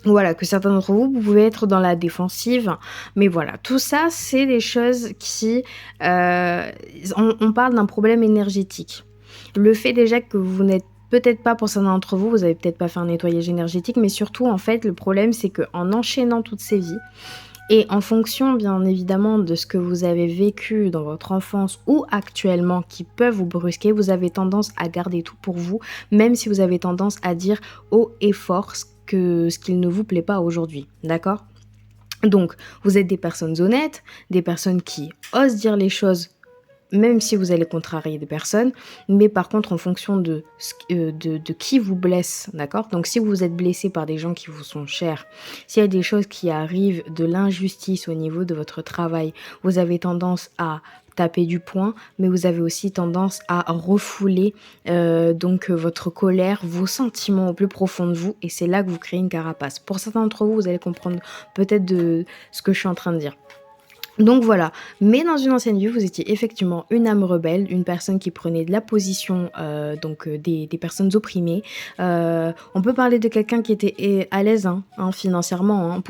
Voilà, que certains d'entre vous, vous pouvez être dans la défensive, mais voilà, tout ça, c'est des choses qui... on parle d'un problème énergétique. Le fait déjà que vous n'êtes peut-être pas, pour certains d'entre vous, vous avez peut-être pas fait un nettoyage énergétique, mais surtout, en fait, le problème, c'est qu'en enchaînant toutes ces vies, et en fonction, bien évidemment, de ce que vous avez vécu dans votre enfance ou actuellement qui peuvent vous brusquer, vous avez tendance à garder tout pour vous, même si vous avez tendance à dire haut et fort ce qu'il ne vous plaît pas aujourd'hui, d'accord? Donc, vous êtes des personnes honnêtes, des personnes qui osent dire les choses même si vous allez contrarier des personnes, mais par contre en fonction de qui vous blesse, d'accord? Donc si vous êtes blessé par des gens qui vous sont chers, s'il y a des choses qui arrivent, de l'injustice au niveau de votre travail, vous avez tendance à taper du poing, mais vous avez aussi tendance à refouler votre colère, vos sentiments au plus profond de vous, et c'est là que vous créez une carapace. Pour certains d'entre vous, vous allez comprendre peut-être de ce que je suis en train de dire. Donc voilà, mais dans une ancienne vie, vous étiez effectivement une âme rebelle, une personne qui prenait de la position des personnes opprimées. On peut parler de quelqu'un qui était à l'aise financièrement. Hein.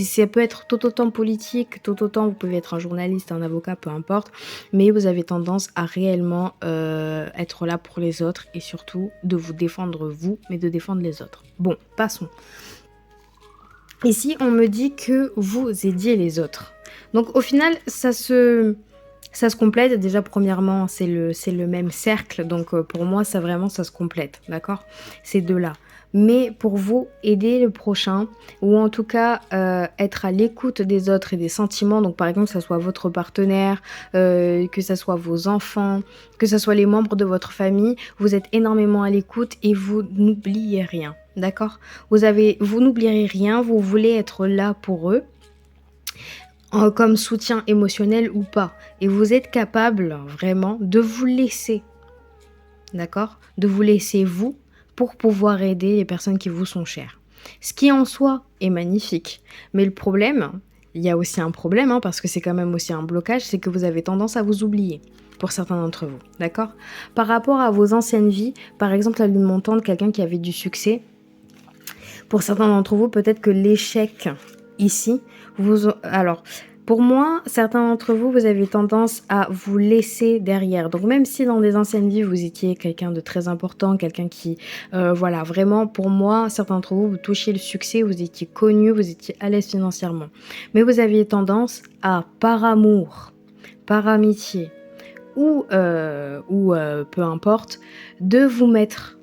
Ça peut être tout autant politique, tout autant vous pouvez être un journaliste, un avocat, peu importe. Mais vous avez tendance à réellement être là pour les autres et surtout de vous défendre vous, mais de défendre les autres. Bon, passons. Ici, on me dit que vous aidiez les autres. Donc au final, ça se complète. Déjà, premièrement, c'est le même cercle. Donc pour moi, ça se complète. D'accord? Ces deux-là. Mais pour vous, aider le prochain, ou en tout cas être à l'écoute des autres et des sentiments, donc par exemple que ce soit votre partenaire, que ce soit vos enfants, que ce soit les membres de votre famille, vous êtes énormément à l'écoute et vous n'oubliez rien. D'accord? Vous n'oublierez rien, vous voulez être là pour eux, comme soutien émotionnel ou pas. Et vous êtes capable vraiment de vous laisser, d'accord? De vous laisser vous pour pouvoir aider les personnes qui vous sont chères. Ce qui en soi est magnifique. Mais le problème, il y a aussi un problème, parce que c'est quand même aussi un blocage, c'est que vous avez tendance à vous oublier. Pour certains d'entre vous, d'accord? Par rapport à vos anciennes vies, par exemple la lune montante, quelqu'un qui avait du succès, pour certains d'entre vous, peut-être que l'échec ici, alors, pour moi, certains d'entre vous, vous avez tendance à vous laisser derrière. Donc, même si dans des anciennes vies, vous étiez quelqu'un de très important, quelqu'un qui, voilà, vraiment, pour moi, certains d'entre vous, vous touchiez le succès, vous étiez connu, vous étiez à l'aise financièrement. Mais vous aviez tendance à, par amour, par amitié, ou peu importe, de vous mettre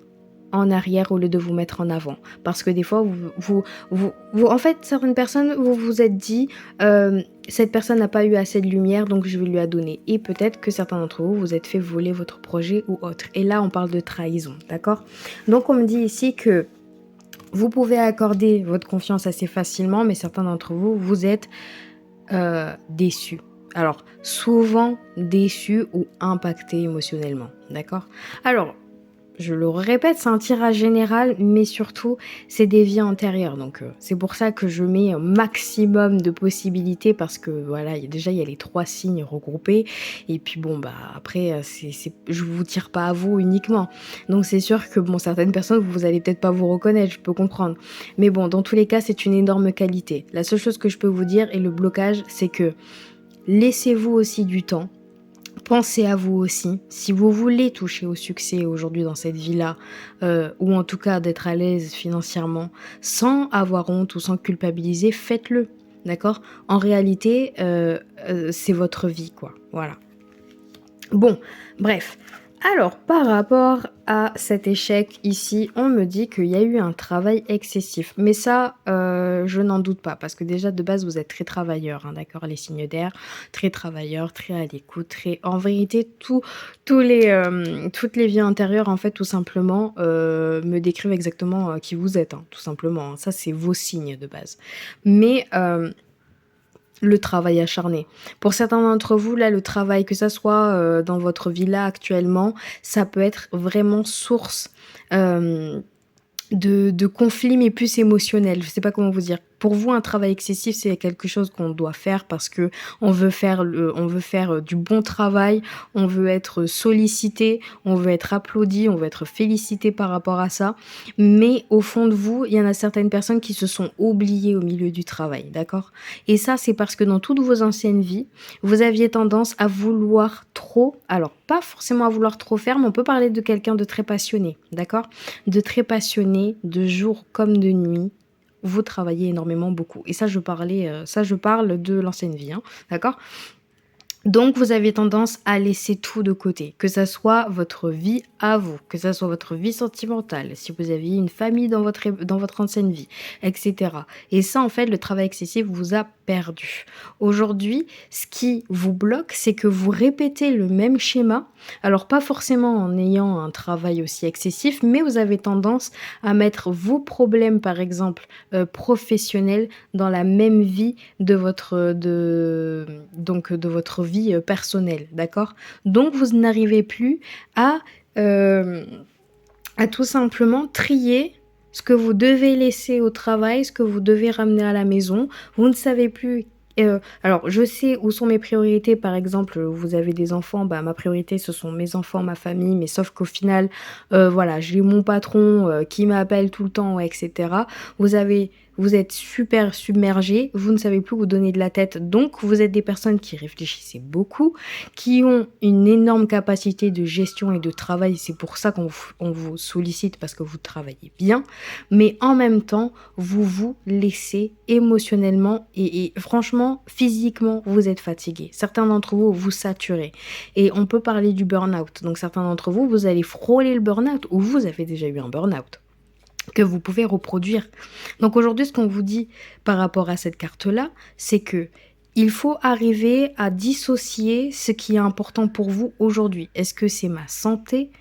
en arrière au lieu de vous mettre en avant. Parce que des fois, en fait, certaines personnes, vous vous êtes dit, cette personne n'a pas eu assez de lumière, donc je vais lui la donner. Et peut-être que certains d'entre vous, vous êtes fait voler votre projet ou autre. Et là, on parle de trahison, d'accord? Donc, on me dit ici que vous pouvez accorder votre confiance assez facilement, mais certains d'entre vous, vous êtes déçus. Alors, souvent déçus ou impactés émotionnellement, d'accord? Alors, je le répète, c'est un tirage général, mais surtout, c'est des vies antérieures. Donc, c'est pour ça que je mets un maximum de possibilités parce que, voilà, il y a les 3 signes regroupés. Et puis, bon, bah, après, je vous tire pas à vous uniquement. Donc, c'est sûr que, bon, certaines personnes, vous allez peut-être pas vous reconnaître, je peux comprendre. Mais bon, dans tous les cas, c'est une énorme qualité. La seule chose que je peux vous dire, et le blocage, c'est que laissez-vous aussi du temps. Pensez à vous aussi, si vous voulez toucher au succès aujourd'hui dans cette vie-là, ou en tout cas d'être à l'aise financièrement, sans avoir honte ou sans culpabiliser, faites-le, d'accord? En réalité, c'est votre vie, quoi, voilà. Bon, bref, Alors, par rapport à cet échec ici, on me dit qu'il y a eu un travail excessif. Mais ça, je n'en doute pas parce que déjà de base vous êtes très travailleurs, hein, d'accord? Les signes d'air, très travailleurs, très à l'écoute, très en vérité tous les, toutes les vies antérieures en fait tout simplement, me décrivent exactement, qui vous êtes, hein, tout simplement, hein. Ça c'est vos signes de base. Mais, le travail acharné. Pour certains d'entre vous, là, le travail, que ça soit, dans votre vie là actuellement, ça peut être vraiment source, hem de conflits, mais plus émotionnels. Je sais pas comment vous dire. Pour vous, un travail excessif, c'est quelque chose qu'on doit faire parce que on veut faire, du bon travail, on veut être sollicité, on veut être applaudi, on veut être félicité par rapport à ça. Mais au fond de vous, il y en a certaines personnes qui se sont oubliées au milieu du travail, d'accord? Et ça, c'est parce que dans toutes vos anciennes vies, vous aviez tendance à vouloir trop, alors pas forcément à vouloir trop faire, mais on peut parler de quelqu'un de très passionné, d'accord? De très passionné, de jour comme de nuit, vous travaillez énormément beaucoup et ça je parle de l'ancienne vie, hein, d'accord? Donc vous avez tendance à laisser tout de côté, que ça soit votre vie à vous, que ça soit votre vie sentimentale, si vous aviez une famille dans votre ancienne vie, et cetera. Et ça, en fait, le travail excessif vous a perdu. Aujourd'hui, ce qui vous bloque, c'est que vous répétez le même schéma, alors pas forcément en ayant un travail aussi excessif, mais vous avez tendance à mettre vos problèmes, par exemple, professionnels dans la même vie de votre vie, personnelle, d'accord? Donc vous n'arrivez plus à, hem, à tout simplement trier ce que vous devez laisser au travail, ce que vous devez ramener à la maison. Vous ne savez plus, alors je sais où sont mes priorités, par exemple, vous avez des enfants, bah, ma priorité ce sont mes enfants, ma famille, mais sauf qu'au final, voilà, j'ai mon patron, qui m'appelle tout le temps et cetera. Vous êtes super submergés, vous ne savez plus où donner de la tête, donc vous êtes des personnes qui réfléchissez beaucoup, qui ont une énorme capacité de gestion et de travail. C'est pour ça on vous sollicite parce que vous travaillez bien, mais en même temps, vous vous laissez émotionnellement et franchement, physiquement, vous êtes fatigués. Certains d'entre vous, vous saturez et on peut parler du burn-out. Donc certains d'entre vous, vous allez frôler le burn-out ou vous avez déjà eu un burn-out que vous pouvez reproduire. Donc aujourd'hui, ce qu'on vous dit par rapport à cette carte-là, c'est que il faut arriver à dissocier ce qui est important pour vous aujourd'hui. Est-ce que c'est ma santé?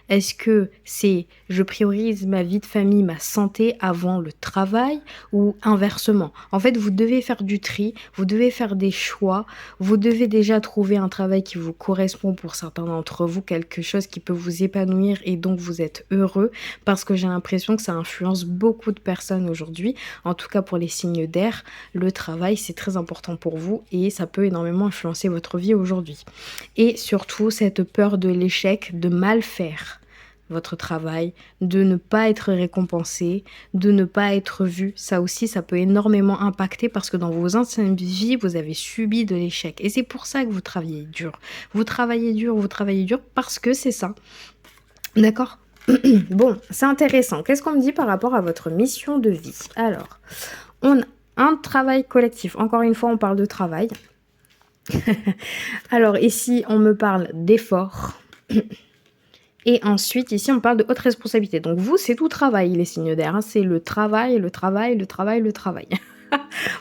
Est-ce que c'est je priorise ma vie de famille, ma santé avant le travail ou inversement? En fait, vous devez faire du tri, vous devez faire des choix, vous devez déjà trouver un travail qui vous correspond pour certains d'entre vous, quelque chose qui peut vous épanouir et donc vous êtes heureux parce que j'ai l'impression que ça influence beaucoup de personnes aujourd'hui. En tout cas pour les signes d'air, le travail c'est très important pour vous et ça peut énormément influencer votre vie aujourd'hui. Et surtout cette peur de l'échec, de mal faire votre travail, de ne pas être récompensé, de ne pas être vu. Ça aussi, ça peut énormément impacter parce que dans vos anciennes vies, vous avez subi de l'échec. Et c'est pour ça que vous travaillez dur. Vous travaillez dur parce que c'est ça. D'accord? Bon, c'est intéressant. Qu'est-ce qu'on me dit par rapport à votre mission de vie? Alors, on a un travail collectif. Encore une fois, on parle de travail. Alors ici, on me parle d'effort. Et ensuite, ici, on parle de haute responsabilité. Donc vous, c'est tout travail, les signes d'air, hein. C'est le travail, le travail, le travail, le travail.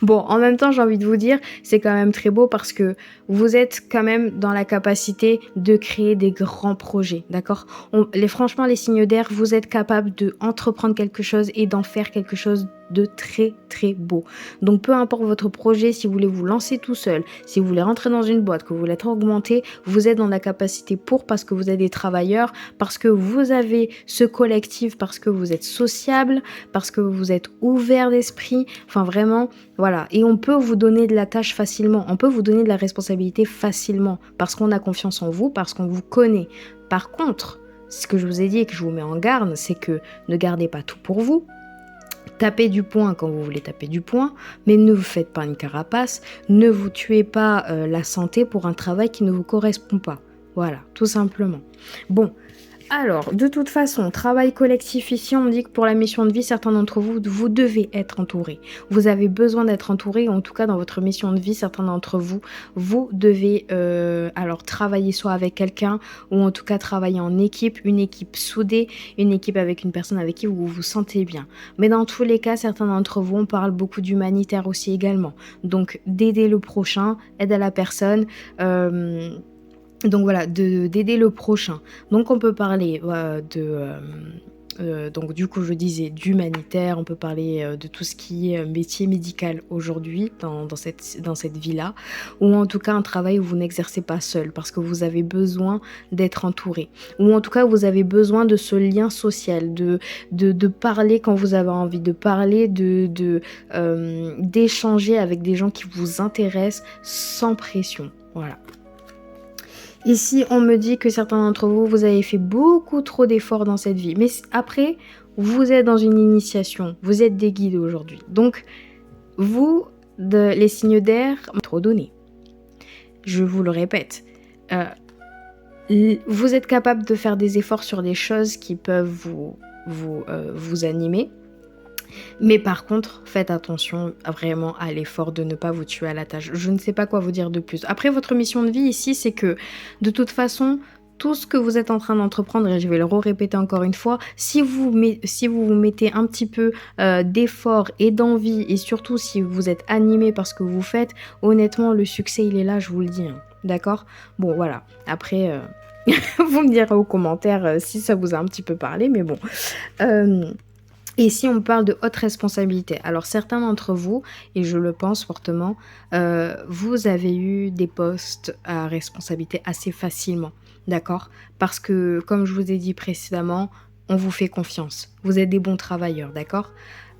Bon, en même temps, j'ai envie de vous dire, c'est quand même très beau parce que vous êtes quand même dans la capacité de créer des grands projets, d'accord? Franchement, les signes d'air, vous êtes capable de entreprendre quelque chose et d'en faire quelque chose de très très beau. Donc peu importe votre projet, si vous voulez vous lancer tout seul, si vous voulez rentrer dans une boîte, que vous voulez être augmenté, vous êtes dans la capacité parce que vous êtes des travailleurs, parce que vous avez ce collectif, parce que vous êtes sociable, parce que vous êtes ouvert d'esprit, enfin vraiment, voilà. Et on peut vous donner de la tâche facilement, on peut vous donner de la responsabilité facilement, parce qu'on a confiance en vous, parce qu'on vous connaît. Par contre, ce que je vous ai dit et que je vous mets en garde, c'est que ne gardez pas tout pour vous. Tapez du poing quand vous voulez taper du poing, mais ne vous faites pas une carapace, ne vous tuez pas la santé pour un travail qui ne vous correspond pas. Voilà, tout simplement. Bon, Alors, de toute façon, travail collectif ici, on me dit que pour la mission de vie, certains d'entre vous, vous devez être entourés. Vous avez besoin d'être entourés, en tout cas dans votre mission de vie, certains d'entre vous, vous devez alors travailler soit avec quelqu'un ou en tout cas travailler en équipe, une équipe soudée, une équipe avec une personne avec qui vous vous sentez bien. Mais dans tous les cas, certains d'entre vous, on parle beaucoup d'humanitaire aussi également. Donc, d'aider le prochain, aide à la personne. Donc voilà, d'aider le prochain. Donc on peut parler donc du coup je disais d'humanitaire, on peut parler de tout ce qui est métier médical aujourd'hui dans cette vie-là, ou en tout cas un travail où vous n'exercez pas seul parce que vous avez besoin d'être entouré, ou en tout cas vous avez besoin de ce lien social, de parler quand vous avez envie de parler, d'échanger avec des gens qui vous intéressent sans pression. Voilà. Ici, on me dit que certains d'entre vous, vous avez fait beaucoup trop d'efforts dans cette vie. Mais après, vous êtes dans une initiation. Vous êtes des guides aujourd'hui. Donc, vous, les signes d'air, trop donné. Je vous le répète. Vous êtes capable de faire des efforts sur des choses qui peuvent vous animer. Mais par contre, faites attention vraiment à l'effort de ne pas vous tuer à la tâche. Je ne sais pas quoi vous dire de plus. Après, votre mission de vie ici, c'est que de toute façon, tout ce que vous êtes en train d'entreprendre, et je vais le répéter encore une fois, si vous vous mettez un petit peu d'effort et d'envie, et surtout si vous êtes animé par ce que vous faites, honnêtement, le succès, il est là, je vous le dis. Hein. D'accord ? Bon, voilà. Après, vous me direz aux commentaires si ça vous a un petit peu parlé, mais bon... Et ici, on parle de haute responsabilité. Alors, certains d'entre vous, et je le pense fortement, vous avez eu des postes à responsabilité assez facilement, d'accord ? Parce que, comme je vous ai dit précédemment, on vous fait confiance. Vous êtes des bons travailleurs, d'accord ?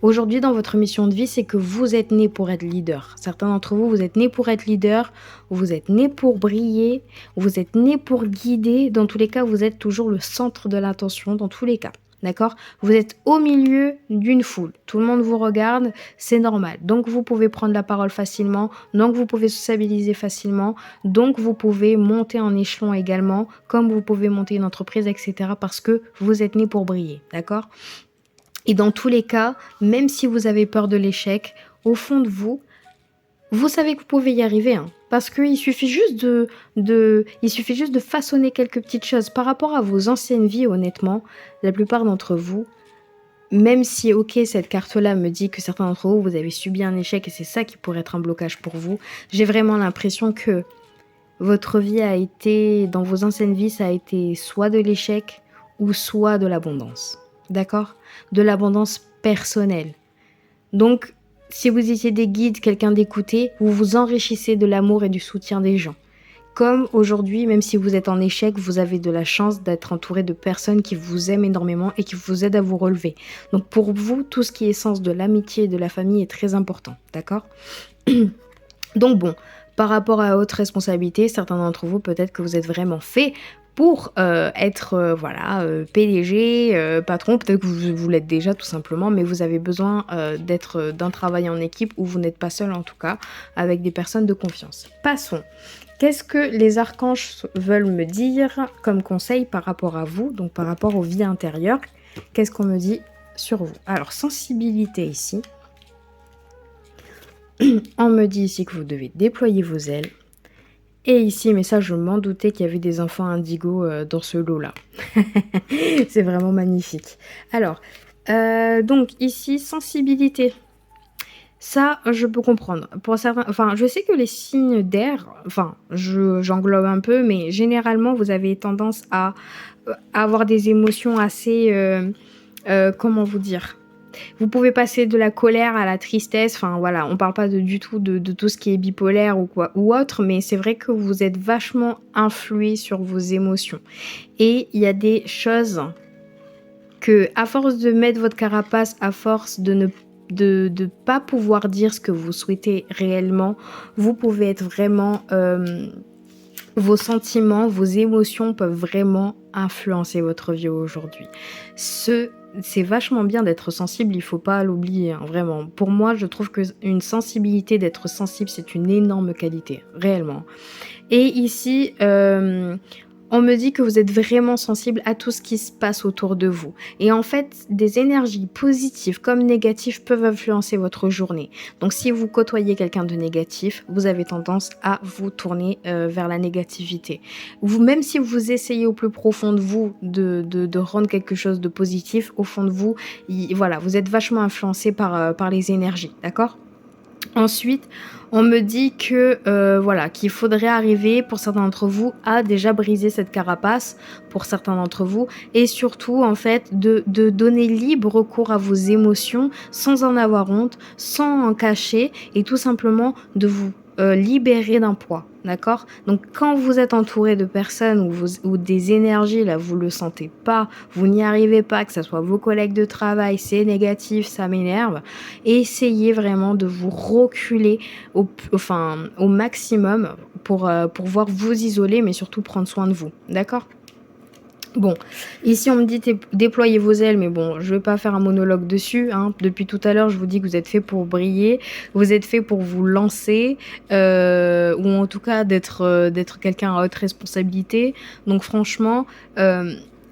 Aujourd'hui, dans votre mission de vie, c'est que vous êtes nés pour être leader. Certains d'entre vous, vous êtes nés pour être leader, vous êtes nés pour briller, vous êtes nés pour guider. Dans tous les cas, vous êtes toujours le centre de l'attention, dans tous les cas. D'accord ? Vous êtes au milieu d'une foule. Tout le monde vous regarde, c'est normal. Donc, vous pouvez prendre la parole facilement. Donc, vous pouvez sociabiliser facilement. Donc, vous pouvez monter en échelon également, comme vous pouvez monter une entreprise, etc. parce que vous êtes né pour briller. D'accord ? Et dans tous les cas, même si vous avez peur de l'échec, au fond de vous, vous savez que vous pouvez y arriver, hein, parce qu'il suffit juste il suffit juste de façonner quelques petites choses. Par rapport à vos anciennes vies, honnêtement, la plupart d'entre vous, même si, ok, cette carte-là me dit que certains d'entre vous, vous avez subi un échec et c'est ça qui pourrait être un blocage pour vous, j'ai vraiment l'impression que votre vie a été, dans vos anciennes vies, ça a été soit de l'échec ou soit de l'abondance. D'accord ? De l'abondance personnelle. Donc, si vous étiez des guides, quelqu'un d'écouter, vous vous enrichissez de l'amour et du soutien des gens. Comme aujourd'hui, même si vous êtes en échec, vous avez de la chance d'être entouré de personnes qui vous aiment énormément et qui vous aident à vous relever. Donc pour vous, tout ce qui est sens de l'amitié et de la famille est très important, d'accord ? Donc bon, par rapport à votre responsabilité, certains d'entre vous, peut-être que vous êtes vraiment fait pour être PDG, patron, peut-être que vous l'êtes déjà tout simplement, mais vous avez besoin d'un travail en équipe où vous n'êtes pas seul en tout cas, avec des personnes de confiance. Passons. Qu'est-ce que les archanges veulent me dire comme conseil par rapport à vous, donc par rapport aux vies intérieures ? Qu'est-ce qu'on me dit sur vous ? Alors, sensibilité ici. On me dit ici que vous devez déployer vos ailes. Et ici, mais ça je m'en doutais qu'il y avait des enfants indigos dans ce lot-là. C'est vraiment magnifique. Alors, donc ici, sensibilité. Ça, je peux comprendre. Pour certains, enfin, je sais que les signes d'air, enfin, j'englobe un peu, mais généralement, vous avez tendance à avoir des émotions assez, comment vous dire ? Vous pouvez passer de la colère à la tristesse, enfin voilà, on parle pas du tout de tout ce qui est bipolaire ou quoi ou autre, mais c'est vrai que vous êtes vachement influé sur vos émotions. Et il y a des choses que, à force de mettre votre carapace, à force de ne pas pouvoir dire ce que vous souhaitez réellement, vous pouvez être vraiment... vos sentiments, vos émotions peuvent vraiment influencer votre vie aujourd'hui. C'est vachement bien d'être sensible, il faut pas l'oublier, hein, vraiment. Pour moi, je trouve qu'une sensibilité, d'être sensible, c'est une énorme qualité, réellement. Et ici, On me dit que vous êtes vraiment sensible à tout ce qui se passe autour de vous. Et en fait, des énergies positives comme négatives peuvent influencer votre journée. Donc si vous côtoyez quelqu'un de négatif, vous avez tendance à vous tourner vers la négativité. Vous, même si vous essayez au plus profond de vous de rendre quelque chose de positif, au fond de vous, voilà, vous êtes vachement influencé par les énergies, d'accord? Ensuite, on me dit que, voilà, qu'il faudrait arriver pour certains d'entre vous à déjà briser cette carapace, pour certains d'entre vous et surtout en fait de donner libre cours à vos émotions sans en avoir honte, sans en cacher et tout simplement de vous, libérer d'un poids, d'accord? Donc quand vous êtes entouré de personnes ou des énergies là, vous le sentez pas, vous n'y arrivez pas, que ça soit vos collègues de travail, c'est négatif, ça m'énerve, essayez vraiment de vous reculer au maximum pour pouvoir vous isoler, mais surtout prendre soin de vous, d'accord? Bon, ici on me dit déployez vos ailes, mais bon, je vais pas faire un monologue dessus, hein. Depuis tout à l'heure, je vous dis que vous êtes fait pour briller, vous êtes fait pour vous lancer, ou en tout cas d'être quelqu'un à haute responsabilité. Donc franchement,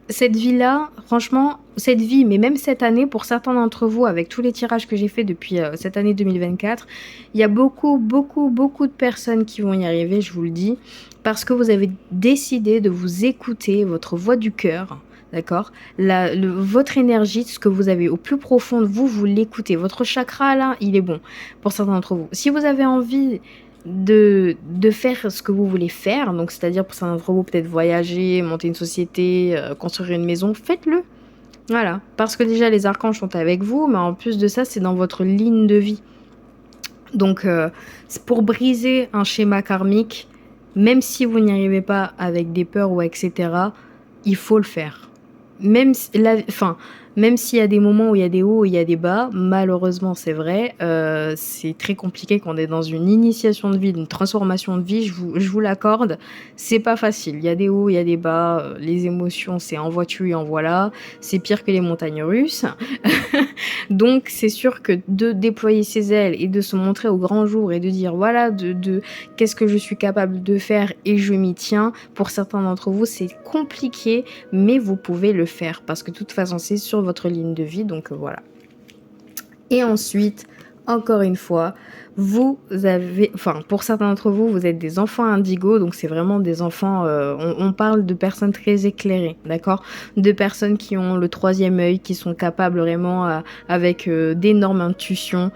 cette vie-là, franchement, cette vie, mais même cette année, pour certains d'entre vous, avec tous les tirages que j'ai fait depuis cette année 2024, il y a beaucoup, beaucoup, beaucoup de personnes qui vont y arriver, je vous le dis, parce que vous avez décidé de vous écouter, votre voix du cœur, d'accord? Votre énergie, ce que vous avez au plus profond de vous, vous l'écoutez. Votre chakra, là, il est bon pour certains d'entre vous. Si vous avez envie de faire ce que vous voulez faire, donc c'est-à-dire pour certains d'entre vous, peut-être voyager, monter une société, construire une maison, faites-le. Voilà, parce que déjà les archanges sont avec vous, mais en plus de ça, c'est dans votre ligne de vie. Donc, c'est pour briser un schéma karmique, même si vous n'y arrivez pas avec des peurs ou etc., il faut le faire. Même s'il y a des moments où il y a des hauts, où il y a des bas, malheureusement c'est vrai, c'est très compliqué quand on est dans une initiation de vie, une transformation de vie, je vous l'accorde, c'est pas facile. Il y a des hauts, il y a des bas, les émotions c'est en vois-tu et en voilà, c'est pire que les montagnes russes. Donc c'est sûr que de déployer ses ailes et de se montrer au grand jour et de dire voilà qu'est-ce que je suis capable de faire et je m'y tiens, pour certains d'entre vous c'est compliqué, mais vous pouvez le faire parce que de toute façon c'est sur votre ligne de vie, donc voilà. Et ensuite, encore une fois, vous avez, enfin pour certains d'entre vous, vous êtes des enfants indigo, donc c'est vraiment des enfants, on parle de personnes très éclairées, d'accord? De personnes qui ont le troisième œil, qui sont capables vraiment avec d'énormes intuitions,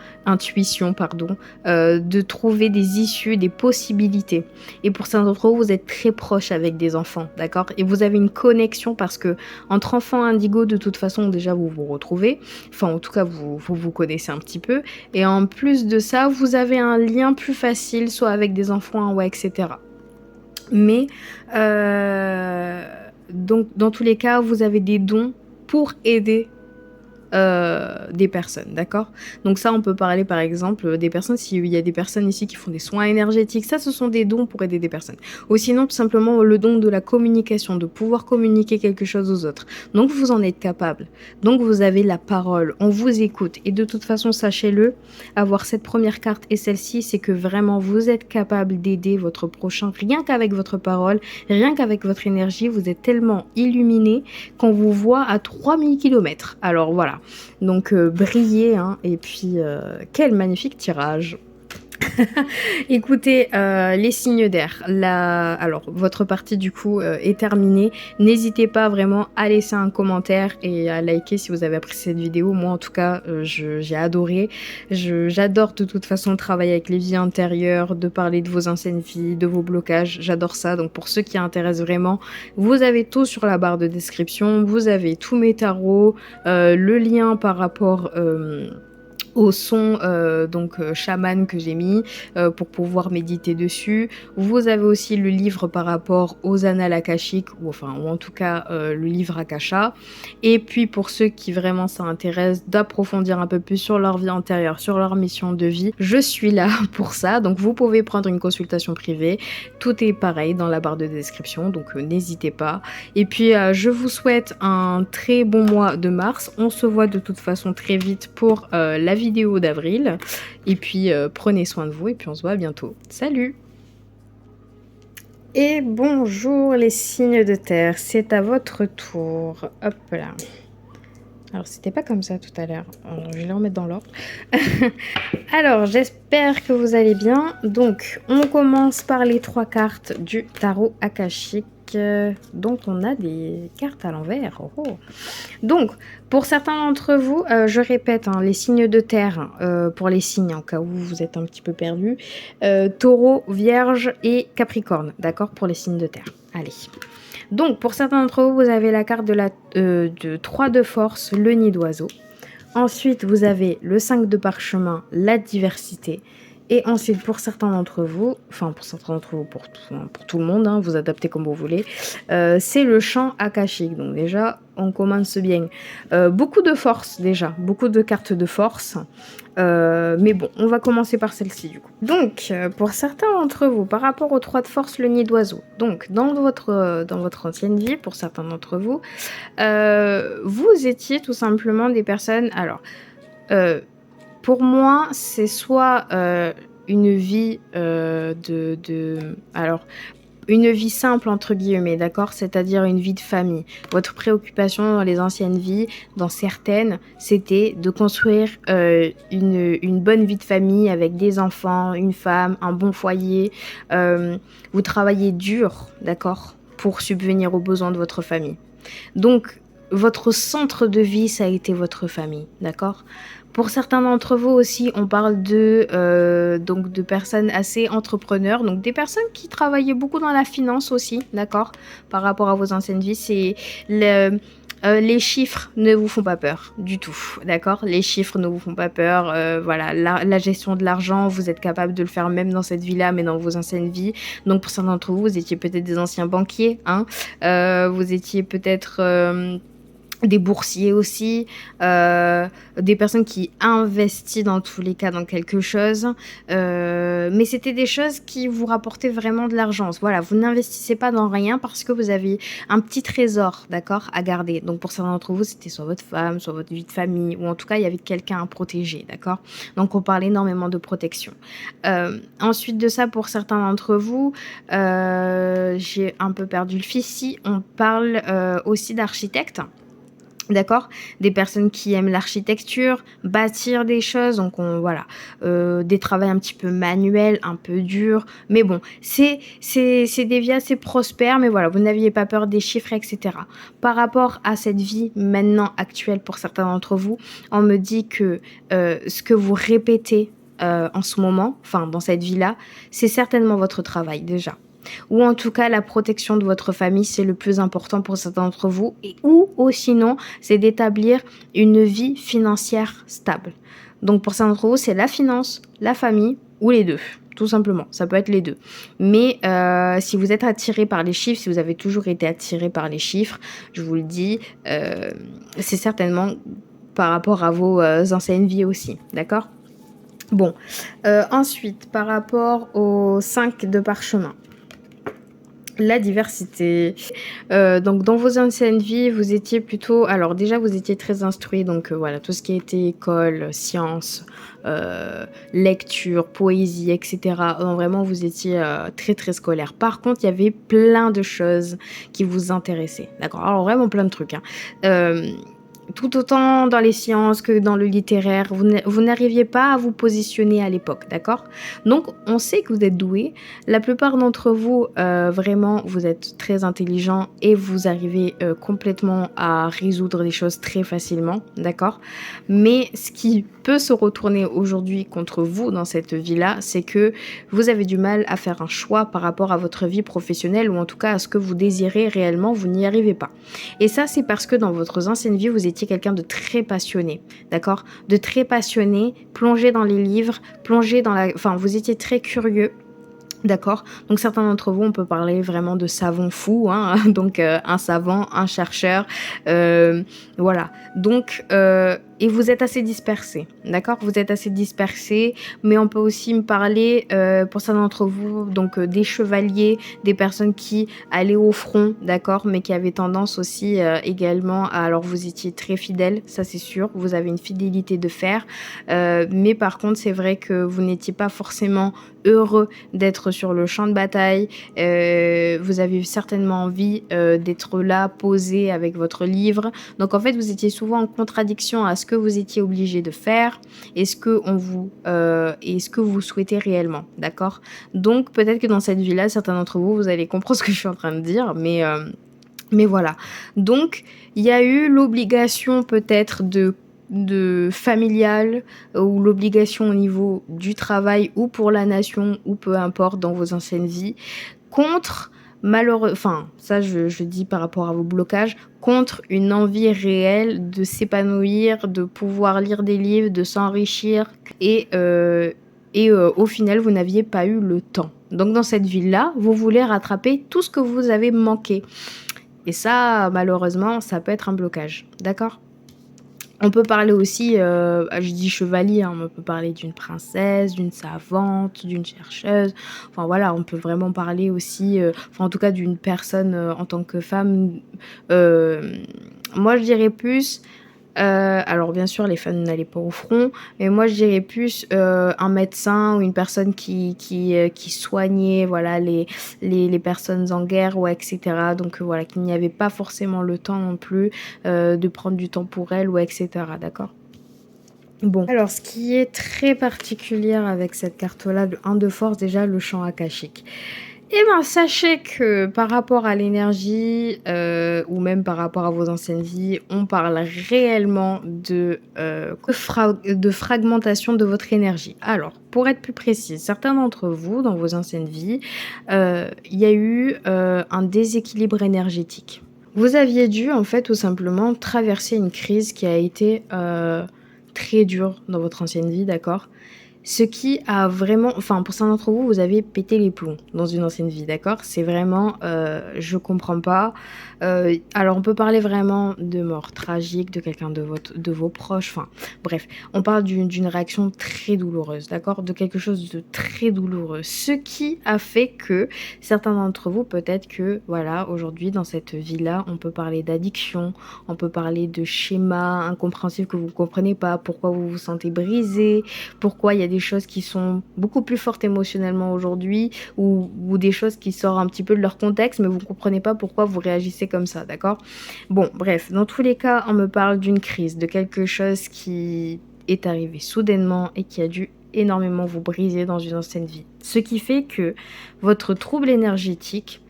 pardon, de trouver des issues, des possibilités. Et pour certains d'entre vous, vous êtes très proches avec des enfants, d'accord? Et vous avez une connexion parce que entre enfants indigo, de toute façon, déjà vous vous retrouvez, enfin en tout cas vous connaissez un petit peu, et en plus de ça, vous avez un lien plus facile, soit avec des enfants, ouais, etc. Mais, donc dans tous les cas, vous avez des dons pour aider des personnes, d'accord? Donc ça, on peut parler par exemple des personnes, s'il y a des personnes ici qui font des soins énergétiques, ça ce sont des dons pour aider des personnes. Ou sinon tout simplement le don de la communication, de pouvoir communiquer quelque chose aux autres. Donc vous en êtes capable, donc vous avez la parole, on vous écoute et de toute façon sachez-le, avoir cette première carte et celle-ci, c'est que vraiment vous êtes capable d'aider votre prochain, rien qu'avec votre parole, rien qu'avec votre énergie, vous êtes tellement illuminé qu'on vous voit à 3000 km. Alors voilà. Donc briller, hein, et puis quel magnifique tirage. Écoutez, les signes d'air, alors votre partie du coup est terminée. N'hésitez pas vraiment à laisser un commentaire et à liker si vous avez apprécié cette vidéo. Moi en tout cas, j'ai adoré. J'adore de toute façon travailler avec les vies intérieures, de parler de vos anciennes vies, de vos blocages. J'adore ça. Donc pour ceux qui intéressent vraiment, vous avez tout sur la barre de description. Vous avez tous mes tarots, le lien par rapport au son chaman que j'ai mis pour pouvoir méditer dessus. Vous avez aussi le livre par rapport aux annales akashiques, ou en tout cas le livre Akasha. Et puis pour ceux qui vraiment ça intéresse d'approfondir un peu plus sur leur vie antérieure, sur leur mission de vie, je suis là pour ça. Donc vous pouvez prendre une consultation privée. Tout est pareil dans la barre de description, donc n'hésitez pas. Et puis je vous souhaite un très bon mois de mars. On se voit de toute façon très vite pour la vidéo d'avril. Et puis prenez soin de vous et puis on se voit bientôt. Salut! Et bonjour les signes de terre, c'est à votre tour. Hop là. Alors, c'était pas comme ça tout à l'heure. Je vais les remettre dans l'ordre. Alors, j'espère que vous allez bien. Donc, on commence par les 3 cartes du tarot akashique. Donc, on a des cartes à l'envers. Oh, oh. Donc, pour certains d'entre vous, je répète, hein, les signes de terre, pour les signes, en cas où vous êtes un petit peu perdu, taureau, vierge et capricorne, d'accord, pour les signes de terre. Allez. Donc, pour certains d'entre vous, vous avez la carte de 3 de force, le nid d'oiseau. Ensuite, vous avez le 5 de parchemin, la diversité. Et ensuite, pour certains d'entre vous, enfin pour certains d'entre vous, pour tout le monde, hein, vous adaptez comme vous voulez, c'est le chant akashique. Donc déjà, on commence bien. Beaucoup de force déjà, beaucoup de cartes de force. Mais bon, on va commencer par celle-ci du coup. Donc, pour certains d'entre vous, par rapport aux 3 de force, le nid d'oiseau. Donc, dans votre ancienne vie, pour certains d'entre vous, vous étiez tout simplement des personnes... Alors, pour moi, c'est soit une vie alors, une vie simple, entre guillemets, d'accord? C'est-à-dire une vie de famille. Votre préoccupation dans les anciennes vies, dans certaines, c'était de construire une bonne vie de famille avec des enfants, une femme, un bon foyer. Vous travaillez dur, d'accord? Pour subvenir aux besoins de votre famille. Donc, votre centre de vie, ça a été votre famille, d'accord? Pour certains d'entre vous aussi, on parle donc de personnes assez entrepreneurs, donc des personnes qui travaillaient beaucoup dans la finance aussi, d'accord? Par rapport à vos anciennes vies, c'est les chiffres ne vous font pas peur du tout, d'accord? Les chiffres ne vous font pas peur, voilà, la gestion de l'argent, vous êtes capable de le faire même dans cette vie-là, mais dans vos anciennes vies. Donc pour certains d'entre vous, vous étiez peut-être des anciens banquiers, hein? Vous étiez peut-être... des boursiers aussi, des personnes qui investissent dans tous les cas dans quelque chose, mais c'était des choses qui vous rapportaient vraiment de l'argent. Voilà, vous n'investissez pas dans rien parce que vous avez un petit trésor, d'accord, à garder. Donc pour certains d'entre vous, c'était soit votre femme, soit votre vie de famille, ou en tout cas, il y avait quelqu'un à protéger, d'accord? Donc on parle énormément de protection. Ensuite de ça, pour certains d'entre vous, j'ai un peu perdu le fil ici, on parle aussi d'architectes. D'accord? Des personnes qui aiment l'architecture, bâtir des choses, donc voilà, des travaux un petit peu manuels, un peu durs, mais bon, c'est des vies assez prospères, mais voilà, vous n'aviez pas peur des chiffres, etc. Par rapport à cette vie maintenant actuelle pour certains d'entre vous, on me dit que ce que vous répétez en ce moment, enfin dans cette vie-là, c'est certainement votre travail déjà. Ou en tout cas, la protection de votre famille, c'est le plus important pour certains d'entre vous. Ou sinon, c'est d'établir une vie financière stable. Donc pour certains d'entre vous, c'est la finance, la famille ou les deux. Tout simplement, ça peut être les deux. Mais si vous êtes attiré par les chiffres, si vous avez toujours été attiré par les chiffres, je vous le dis, c'est certainement par rapport à vos anciennes vies aussi. D'accord ? Bon. Ensuite, par rapport aux 5 de parchemin. La diversité. Donc dans vos anciennes vies, vous étiez plutôt... Alors déjà, vous étiez très instruit, donc voilà, tout ce qui était école, sciences, lecture, poésie, etc. Donc, vraiment, vous étiez très très scolaire. Par contre, il y avait plein de choses qui vous intéressaient. D'accord? Alors vraiment plein de trucs. Hein. Tout autant dans les sciences que dans le littéraire, vous n'arriviez pas à vous positionner à l'époque, d'accord? Donc, on sait que vous êtes doué. La plupart d'entre vous, vraiment, vous êtes très intelligent et vous arrivez complètement à résoudre des choses très facilement, d'accord? Mais ce qui peut se retourner aujourd'hui contre vous dans cette vie-là, c'est que vous avez du mal à faire un choix par rapport à votre vie professionnelle ou en tout cas à ce que vous désirez réellement, vous n'y arrivez pas. Et ça, c'est parce que dans votre ancienne vie, vous étiez quelqu'un de très passionné, d'accord? De très passionné, plongé dans les livres, plongé dans la... Enfin, vous étiez très curieux. D'accord? Donc certains d'entre vous, on peut parler vraiment de savants fous, hein? Donc un savant, un chercheur, voilà. Donc, et vous êtes assez dispersés, d'accord? Vous êtes assez dispersés, mais on peut aussi me parler, pour certains d'entre vous, donc des chevaliers, des personnes qui allaient au front, d'accord? Mais qui avaient tendance aussi également à... Alors vous étiez très fidèles, ça c'est sûr, vous avez une fidélité de fer, mais par contre c'est vrai que vous n'étiez pas forcément heureux d'être d'être sur le champ de bataille, vous avez certainement envie d'être là, posé avec votre livre. Donc en fait, vous étiez souvent en contradiction à ce que vous étiez obligé de faire et ce que vous souhaitez réellement, d'accord? Donc peut-être que dans cette vie-là, certains d'entre vous, vous allez comprendre ce que je suis en train de dire, mais voilà. Donc, il y a eu l'obligation peut-être de familiale ou l'obligation au niveau du travail ou pour la nation ou peu importe dans vos anciennes vies contre malheureux enfin ça je dis par rapport à vos blocages, contre une envie réelle de s'épanouir, de pouvoir lire des livres, de s'enrichir et au final vous n'aviez pas eu le temps. Donc dans cette vie-là, vous voulez rattraper tout ce que vous avez manqué. Et ça, malheureusement, ça peut être un blocage, d'accord? On peut parler aussi, je dis chevalier, hein, mais on peut parler d'une princesse, d'une savante, d'une chercheuse. Enfin voilà, on peut vraiment parler aussi, enfin en tout cas d'une personne, en tant que femme. Hem, Moi je dirais plus, alors bien sûr les femmes n'allaient pas au front, mais moi je dirais plus, un médecin ou une personne qui soignait voilà les personnes en guerre ouais et cetera. Donc voilà, qu'il n'y avait pas forcément le temps non plus, de prendre du temps pour elle ouais et cetera, d'accord? Bon, alors ce qui est très particulier avec cette carte-là, le 1 de force, déjà le champ akashique. Eh ben, sachez que par rapport à l'énergie, ou même par rapport à vos anciennes vies, on parle réellement de fragmentation de votre énergie. Alors, pour être plus précise, certains d'entre vous, dans vos anciennes vies, il y a eu, un déséquilibre énergétique. Vous aviez dû, en fait, tout simplement traverser une crise qui a été, très dure dans votre ancienne vie, d'accord? Ce qui a vraiment enfin, pour certains d'entre vous, vous avez pété les plombs dans une ancienne vie, d'accord? C'est vraiment, je comprends pas. Alors on peut parler vraiment de mort tragique de quelqu'un de vos proches, enfin bref, on parle d'une réaction très douloureuse, d'accord? De quelque chose de très douloureux. Ce qui a fait que certains d'entre vous, peut-être que, voilà, aujourd'hui dans cette vie-là, on peut parler d'addiction, on peut parler de schémas incompréhensibles que vous ne comprenez pas, pourquoi vous vous sentez brisé, pourquoi il y a des choses qui sont beaucoup plus fortes émotionnellement aujourd'hui ou des choses qui sortent un petit peu de leur contexte, mais vous ne comprenez pas pourquoi vous réagissez comme ça, d'accord? Bon, bref, dans tous les cas, on me parle d'une crise, de quelque chose qui est arrivé soudainement et qui a dû énormément vous briser dans une ancienne vie. Ce qui fait que votre trouble énergétique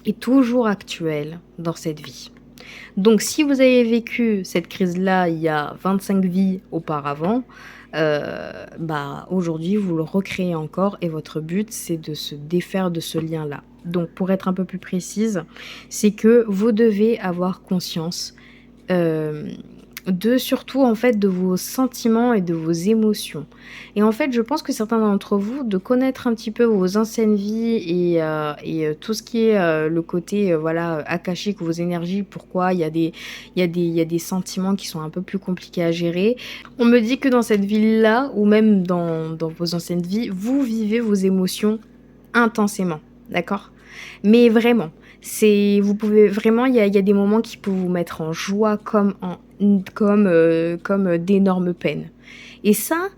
est toujours actuel dans cette vie. Donc si vous avez vécu cette crise-là il y a 25 vies auparavant, bah, aujourd'hui vous le recréez encore et votre but c'est de se défaire de ce lien-là. Donc pour être un peu plus précise, c'est que vous devez avoir conscience, hem, de surtout en fait de vos sentiments et de vos émotions. Et en fait, je pense que certains d'entre vous, de connaître un petit peu vos anciennes vies et tout ce qui est, le côté, voilà, akashique, vos énergies, pourquoi il y a des sentiments qui sont un peu plus compliqués à gérer. On me dit que dans cette vie-là ou même dans vos anciennes vies, vous vivez vos émotions intensément, d'accord? Mais vraiment, vous pouvez vraiment il y a des moments qui peuvent vous mettre en joie comme d'énormes peines. Et ça,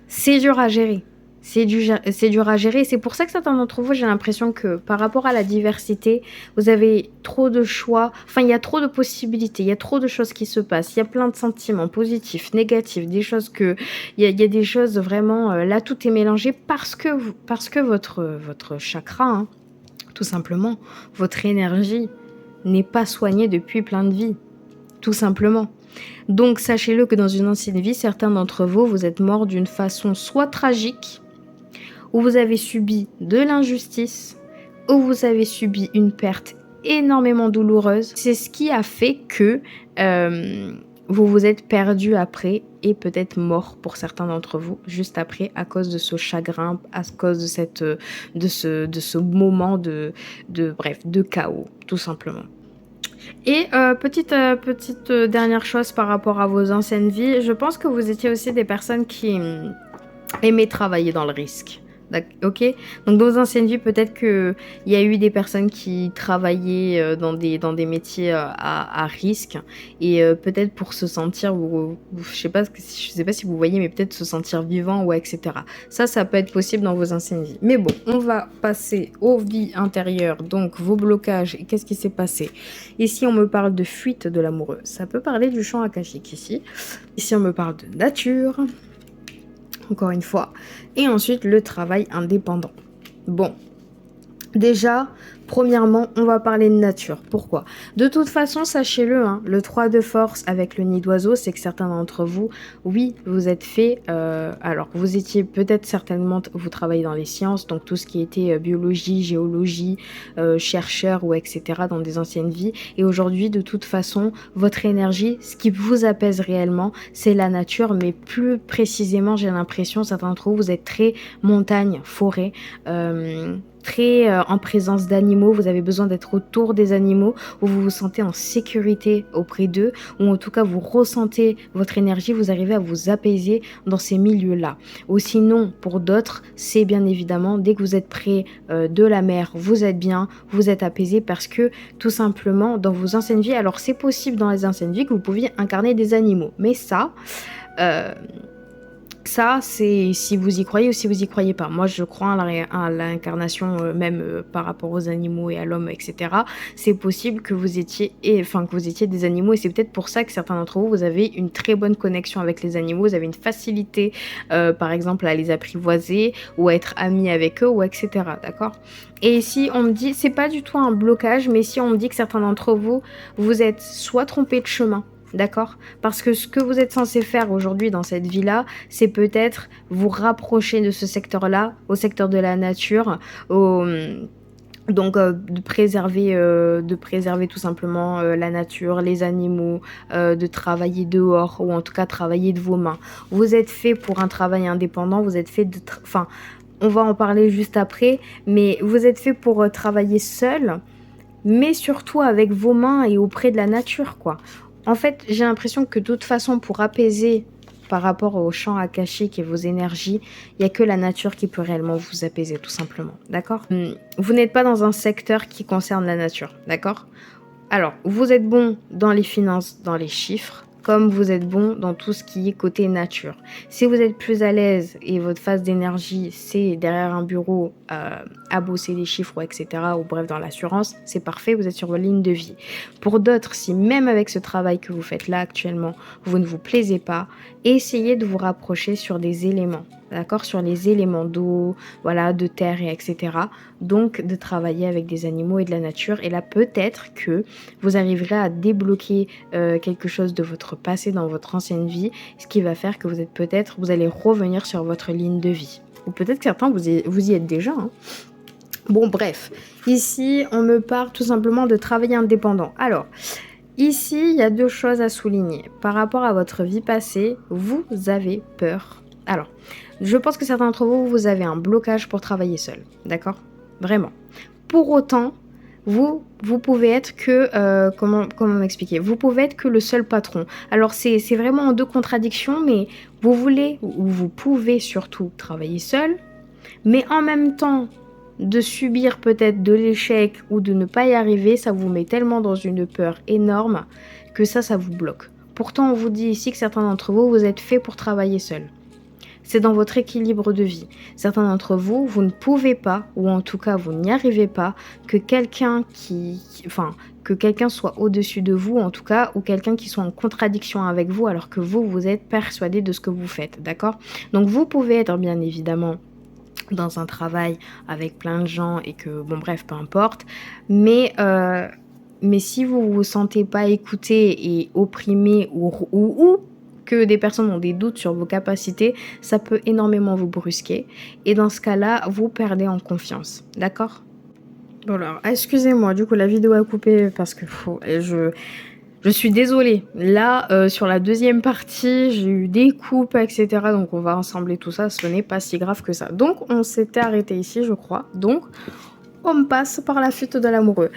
c'est dur à gérer. C'est dur à gérer. C'est pour ça que certains d'entre vous, j'ai l'impression que par rapport à la diversité, vous avez trop de choix. Enfin, il y a trop de possibilités, il y a trop de choses qui se passent. Il y a plein de sentiments positifs, négatifs, des choses que... Il y a des choses vraiment... là, tout est mélangé parce que votre chakra, hein, tout simplement, votre énergie n'est pas soignée depuis plein de vies. Tout simplement. Donc sachez-le que dans une ancienne vie, certains d'entre vous, vous êtes morts d'une façon soit tragique, où vous avez subi de l'injustice, où vous avez subi une perte énormément douloureuse. C'est ce qui a fait que vous vous êtes perdu après et peut-être mort pour certains d'entre vous juste après à cause de ce chagrin, à cause de ce moment bref, de chaos, tout simplement. Et petite dernière chose par rapport à vos anciennes vies, je pense que vous étiez aussi des personnes qui aimaient travailler dans le risque. OK? Donc dans vos anciennes vies, peut-être qu'il y a eu des personnes qui travaillaient, dans des métiers, à risque et peut-être pour se sentir ou je sais pas si vous voyez, mais peut-être se sentir vivant ou et cetera. Ça peut être possible dans vos anciennes vies. Mais bon, on va passer aux vies intérieures, donc vos blocages et qu'est-ce qui s'est passé? Ici, on me parle de fuite de l'amoureux. Ça peut parler du champ akashique ici. Ici, on me parle de nature, encore une fois. Et ensuite, le travail indépendant. Bon, déjà, premièrement, on va parler de nature. Pourquoi? De toute façon, sachez-le, hein, le 3 de force avec le nid d'oiseau, c'est que certains d'entre vous, oui, vous êtes fait, alors vous étiez peut-être certainement, vous travaillez dans les sciences, donc tout ce qui était biologie, géologie, chercheur ou etc. dans des anciennes vies. Et aujourd'hui, de toute façon, votre énergie, ce qui vous apaise réellement, c'est la nature, mais plus précisément, j'ai l'impression, certains d'entre vous, vous êtes très montagne, forêt, très en présence d'animaux, vous avez besoin d'être autour des animaux, où vous vous sentez en sécurité auprès d'eux, ou en tout cas vous ressentez votre énergie, vous arrivez à vous apaiser dans ces milieux-là. Ou sinon, pour d'autres, c'est bien évidemment, dès que vous êtes près de la mer, vous êtes bien, vous êtes apaisé parce que tout simplement, dans vos anciennes vies, alors c'est possible dans les anciennes vies que vous pouviez incarner des animaux, mais euh, ça, c'est si vous y croyez ou si vous y croyez pas. Moi, je crois à l'incarnation, même par rapport aux animaux et à l'homme, etc. C'est possible que vous étiez, que vous étiez des animaux, et c'est peut-être pour ça que certains d'entre vous, vous avez une très bonne connexion avec les animaux. Vous avez une facilité, par exemple, à les apprivoiser ou à être amis avec eux, ou etc. D'accord? Et si on me dit, c'est pas du tout un blocage, mais si on me dit que certains d'entre vous, vous êtes soit trompés de chemin. D'accord? Parce que ce que vous êtes censé faire aujourd'hui dans cette vie-là, c'est peut-être vous rapprocher de ce secteur-là, au secteur de la nature, donc de préserver tout simplement la nature, les animaux, de travailler dehors ou en tout cas travailler de vos mains. Vous êtes fait pour un travail indépendant, vous êtes fait enfin, on va en parler juste après, mais vous êtes fait pour travailler seul, mais surtout avec vos mains et auprès de la nature, quoi. En fait, j'ai l'impression que de toute façon, pour apaiser par rapport au champ akashique et vos énergies, il n'y a que la nature qui peut réellement vous apaiser, tout simplement. D'accord? Vous n'êtes pas dans un secteur qui concerne la nature. D'accord? Alors, vous êtes bon dans les finances, dans les chiffres, comme vous êtes bon dans tout ce qui est côté nature. Si vous êtes plus à l'aise et votre phase d'énergie, c'est derrière un bureau à bosser les chiffres, etc., ou bref, dans l'assurance, c'est parfait, vous êtes sur votre ligne de vie. Pour d'autres, si même avec ce travail que vous faites là actuellement, vous ne vous plaisez pas, essayez de vous rapprocher sur des éléments. D'accord, sur les éléments d'eau, voilà, de terre et etc. Donc de travailler avec des animaux et de la nature. Et là peut-être que vous arriverez à débloquer quelque chose de votre passé dans votre ancienne vie, ce qui va faire que vous allez revenir sur votre ligne de vie. Ou peut-être que certains vous y êtes déjà. Hein. Bon bref, ici on me parle tout simplement de travail indépendant. Alors, ici il y a deux choses à souligner. Par rapport à votre vie passée, vous avez peur. Alors, je pense que certains d'entre vous, vous avez un blocage pour travailler seul. D'accord? Vraiment. Pour autant, vous pouvez être que... comment m'expliquer? Vous pouvez être que le seul patron. Alors, c'est vraiment en deux contradictions, mais vous voulez, ou vous pouvez surtout travailler seul, mais en même temps, de subir peut-être de l'échec ou de ne pas y arriver, ça vous met tellement dans une peur énorme que ça vous bloque. Pourtant, on vous dit ici que certains d'entre vous, vous êtes fait pour travailler seul. C'est dans votre équilibre de vie. Certains d'entre vous, vous ne pouvez pas, ou en tout cas vous n'y arrivez pas, que quelqu'un soit au-dessus de vous, en tout cas, ou quelqu'un qui soit en contradiction avec vous, alors que vous êtes persuadé de ce que vous faites, d'accord? Donc vous pouvez être bien évidemment dans un travail avec plein de gens et que, bon bref, peu importe, mais si vous vous sentez pas écouté et opprimé ou que des personnes ont des doutes sur vos capacités, ça peut énormément vous brusquer. Et dans ce cas-là, vous perdez en confiance. D'accord? Bon alors, excusez-moi, du coup la vidéo a coupé parce que je suis désolée. Là, sur la deuxième partie, j'ai eu des coupes, etc. Donc on va assembler tout ça, ce n'est pas si grave que ça. Donc on s'était arrêté ici, je crois. Donc on passe par la fuite de l'amoureux.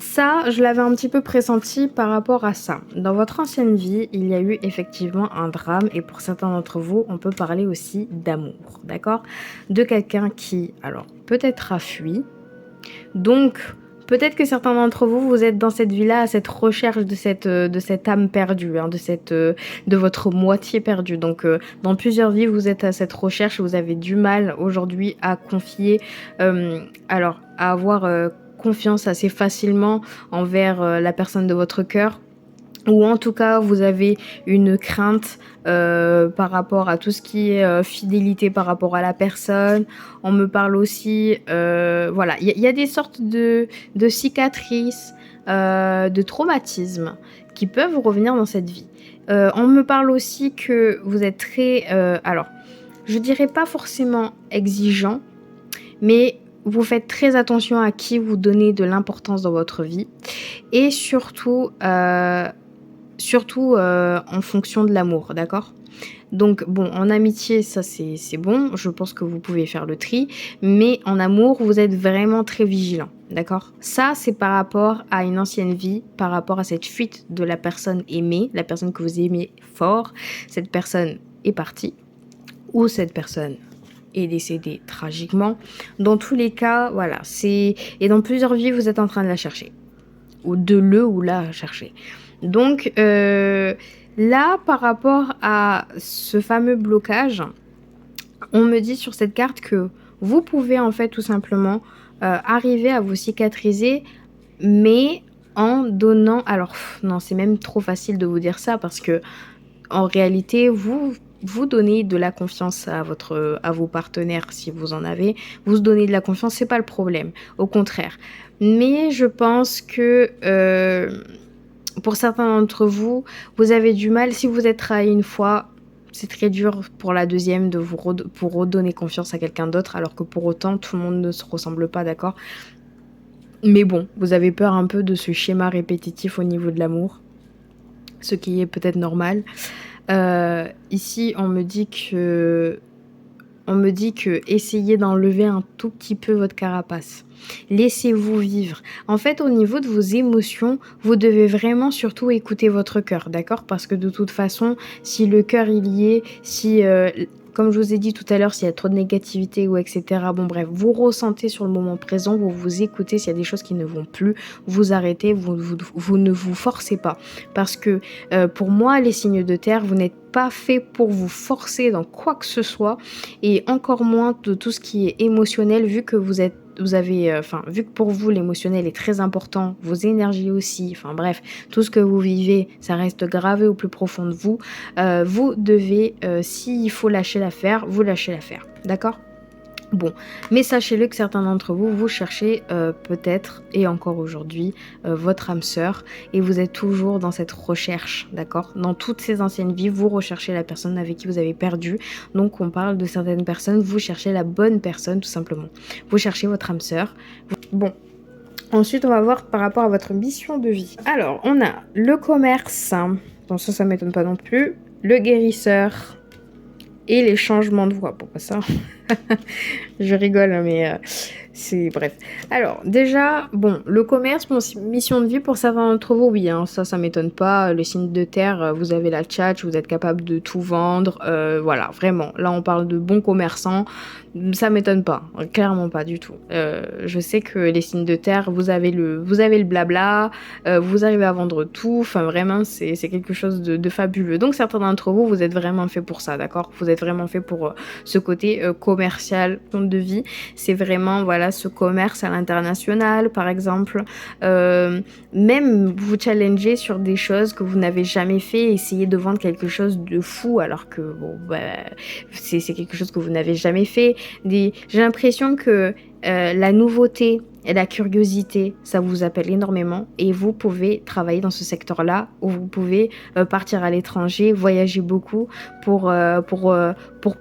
Ça, je l'avais un petit peu pressenti par rapport à ça. Dans votre ancienne vie, il y a eu effectivement un drame et pour certains d'entre vous, on peut parler aussi d'amour, d'accord? De quelqu'un qui, alors, peut-être a fui. Donc, peut-être que certains d'entre vous, vous êtes dans cette vie-là, à cette recherche de cette âme perdue, hein, de votre moitié perdue. Donc, dans plusieurs vies, vous êtes à cette recherche, vous avez du mal aujourd'hui à confier, à avoir confiance assez facilement envers la personne de votre cœur. Ou en tout cas, vous avez une crainte par rapport à tout ce qui est fidélité par rapport à la personne. On me parle aussi, voilà, il y a des sortes de cicatrices, de traumatismes qui peuvent revenir dans cette vie. On me parle aussi que vous êtes très, alors, je dirais pas forcément exigeant, mais vous faites très attention à qui vous donnez de l'importance dans votre vie. Et surtout, en fonction de l'amour, d'accord? Donc bon, en amitié, ça c'est bon, je pense que vous pouvez faire le tri, mais en amour, vous êtes vraiment très vigilant, d'accord? Ça, c'est par rapport à une ancienne vie, par rapport à cette fuite de la personne aimée, la personne que vous aimez fort, cette personne est partie, ou cette personne est décédée tragiquement. Dans tous les cas, voilà, c'est... Et dans plusieurs vies, vous êtes en train de la chercher, ou de le ou la chercher. Donc là, par rapport à ce fameux blocage, on me dit sur cette carte que vous pouvez en fait tout simplement arriver à vous cicatriser, mais en donnant... Alors non, c'est même trop facile de vous dire ça parce que en réalité, vous donnez de la confiance à vos partenaires si vous en avez. Vous donnez de la confiance, c'est pas le problème. Au contraire. Mais je pense que pour certains d'entre vous, vous avez du mal. Si vous êtes trahi une fois, c'est très dur pour la deuxième pour redonner confiance à quelqu'un d'autre, alors que pour autant, tout le monde ne se ressemble pas, d'accord? Mais bon, vous avez peur un peu de ce schéma répétitif au niveau de l'amour, ce qui est peut-être normal. Ici, on me dit que essayez d'enlever un tout petit peu votre carapace. Laissez-vous vivre. En fait, au niveau de vos émotions, vous devez vraiment surtout écouter votre cœur, d'accord? Parce que de toute façon, si le cœur il y est, si, comme je vous ai dit tout à l'heure, s'il y a trop de négativité ou etc., bon bref, vous ressentez sur le moment présent, vous vous écoutez, s'il y a des choses qui ne vont plus, vous arrêtez, vous ne vous forcez pas. Parce que pour moi, les signes de terre, vous n'êtes pas fait pour vous forcer dans quoi que ce soit et encore moins de tout ce qui est émotionnel vu que vu que pour vous l'émotionnel est très important, vos énergies aussi, enfin bref, tout ce que vous vivez, ça reste gravé au plus profond de vous. Vous devez, s'il faut lâcher l'affaire, vous lâchez l'affaire, d'accord? Bon, mais sachez-le que certains d'entre vous, vous cherchez peut-être, et encore aujourd'hui, votre âme sœur, et vous êtes toujours dans cette recherche, d'accord? Dans toutes ces anciennes vies, vous recherchez la personne avec qui vous avez perdu, donc on parle de certaines personnes, vous cherchez la bonne personne tout simplement. Vous cherchez votre âme sœur. Bon, ensuite on va voir par rapport à votre mission de vie. Alors, on a le commerce, bon ça m'étonne pas non plus, le guérisseur, et les changements de voix. Bon, pas ça... Je rigole, mais c'est... Bref. Alors, déjà, bon, le commerce, mission de vie pour certains d'entre vous, oui, hein, ça m'étonne pas. Le signe de terre, vous avez la tchatch, vous êtes capable de tout vendre. Voilà, vraiment. Là, on parle de bons commerçants. Ça m'étonne pas, clairement pas du tout. Je sais que les signes de terre, vous avez le blabla, vous arrivez à vendre tout. Enfin, vraiment, c'est quelque chose de fabuleux. Donc, certains d'entre vous, vous êtes vraiment fait pour ça, d'accord? Vous êtes vraiment fait pour ce côté commercial, compte de vie. C'est vraiment, voilà, ce commerce à l'international, par exemple. Même vous challenger sur des choses que vous n'avez jamais fait, essayer de vendre quelque chose de fou, alors que, bon, bah, c'est quelque chose que vous n'avez jamais fait. J'ai l'impression que la nouveauté et la curiosité, ça vous appelle énormément et vous pouvez travailler dans ce secteur-là où vous pouvez partir à l'étranger, voyager beaucoup pour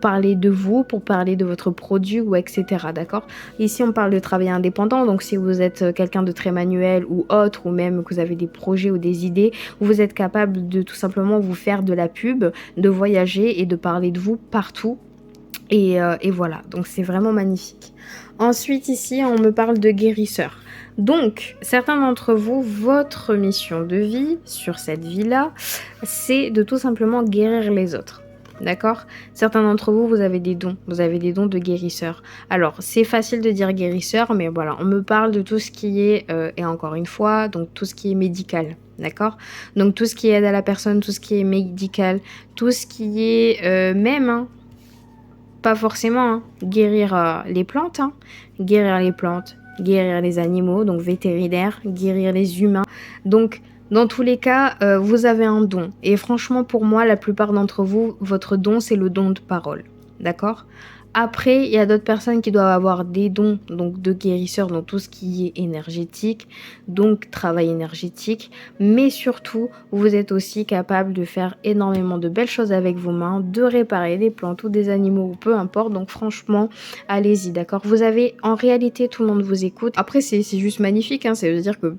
parler de vous, pour parler de votre produit ou etc. D'accord? Ici, on parle de travail indépendant, donc si vous êtes quelqu'un de très manuel ou autre, ou même que vous avez des projets ou des idées, vous êtes capable de tout simplement vous faire de la pub, de voyager et de parler de vous partout Et voilà, donc c'est vraiment magnifique. Ensuite, ici, on me parle de guérisseur. Donc, certains d'entre vous, votre mission de vie sur cette vie-là, c'est de tout simplement guérir les autres. D'accord? Certains d'entre vous, vous avez des dons. Vous avez des dons de guérisseur. Alors, c'est facile de dire guérisseur, mais voilà, on me parle de tout ce qui est, et encore une fois, donc tout ce qui est médical. D'accord? Donc, tout ce qui aide à la personne, tout ce qui est médical, tout ce qui est même, hein, pas forcément, hein, guérir les plantes, hein, guérir les plantes, guérir les animaux, donc vétérinaire, guérir les humains. Donc, dans tous les cas, vous avez un don. Et franchement, pour moi, la plupart d'entre vous, votre don, c'est le don de parole. D'accord? Après, il y a d'autres personnes qui doivent avoir des dons, donc de guérisseurs dans tout ce qui est énergétique, donc travail énergétique. Mais surtout, vous êtes aussi capable de faire énormément de belles choses avec vos mains, de réparer des plantes ou des animaux ou peu importe. Donc franchement, allez-y, d'accord? Vous avez, en réalité, tout le monde vous écoute. Après, c'est juste magnifique, hein, ça veut dire que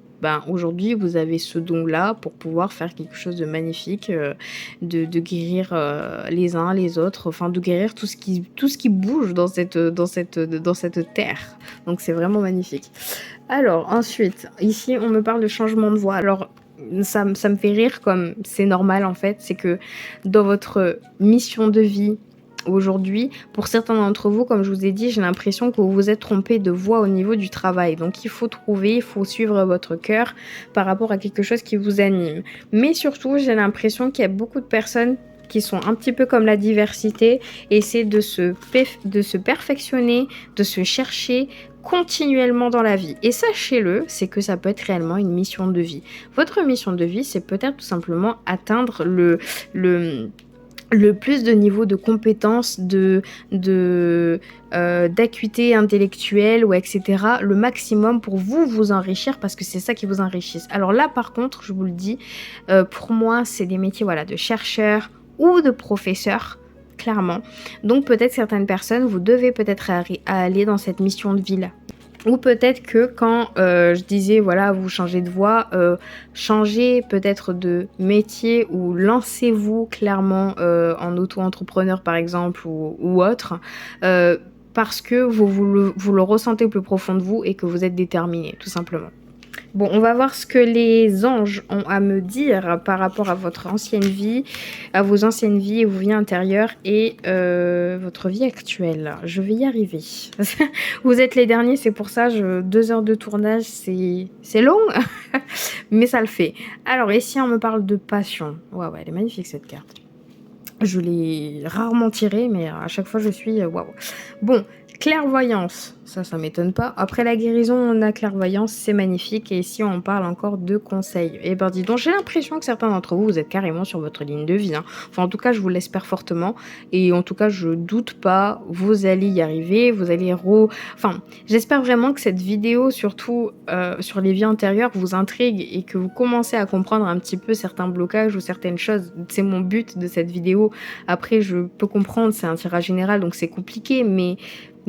aujourd'hui, vous avez ce don-là pour pouvoir faire quelque chose de magnifique, de guérir les uns les autres, enfin de guérir tout ce qui bouge dans cette terre. Donc c'est vraiment magnifique. Alors ensuite, ici on me parle de changement de voix. Alors ça me fait rire, comme c'est normal en fait, c'est que dans votre mission de vie aujourd'hui, pour certains d'entre vous, comme je vous ai dit, j'ai l'impression que vous vous êtes trompé de voie au niveau du travail. Donc il faut suivre votre cœur par rapport à quelque chose qui vous anime. Mais surtout, j'ai l'impression qu'il y a beaucoup de personnes qui sont un petit peu comme la diversité, essaient de se perfectionner, de se chercher continuellement dans la vie. Et sachez-le, c'est que ça peut être réellement une mission de vie. Votre mission de vie, c'est peut-être tout simplement atteindre le plus de niveau de compétences, d'acuité intellectuelle, ou etc. Le maximum pour vous enrichir, parce que c'est ça qui vous enrichisse. Alors là, par contre, je vous le dis, pour moi, c'est des métiers, voilà, de chercheur ou de professeur, clairement. Donc peut-être certaines personnes, vous devez peut-être aller dans cette mission de vie-là. Ou peut-être que quand je disais, voilà, vous changez de voie, changez peut-être de métier ou lancez-vous clairement en auto-entrepreneur par exemple ou autre, parce que vous le ressentez au plus profond de vous et que vous êtes déterminé, tout simplement. Bon, on va voir ce que les anges ont à me dire par rapport à votre ancienne vie, à vos anciennes vies et vos vies intérieures et votre vie actuelle. Je vais y arriver. Vous êtes les derniers, c'est pour ça, 2 heures de tournage, c'est long, mais ça le fait. Alors ici, on me parle de passion. Ouais, elle est magnifique cette carte. Je l'ai rarement tirée, mais à chaque fois, je suis waouh. Bon, clairvoyance, ça m'étonne pas. Après la guérison, on a clairvoyance, c'est magnifique. Et ici, on parle encore de conseils. Et ben dis donc, j'ai l'impression que certains d'entre vous, vous êtes carrément sur votre ligne de vie, hein. Enfin, en tout cas, je vous l'espère fortement. Et en tout cas, je doute pas, vous allez y arriver, vous allez Enfin, j'espère vraiment que cette vidéo, surtout sur les vies antérieures, vous intrigue et que vous commencez à comprendre un petit peu certains blocages ou certaines choses. C'est mon but de cette vidéo. Après, je peux comprendre, c'est un tirage général, donc c'est compliqué, mais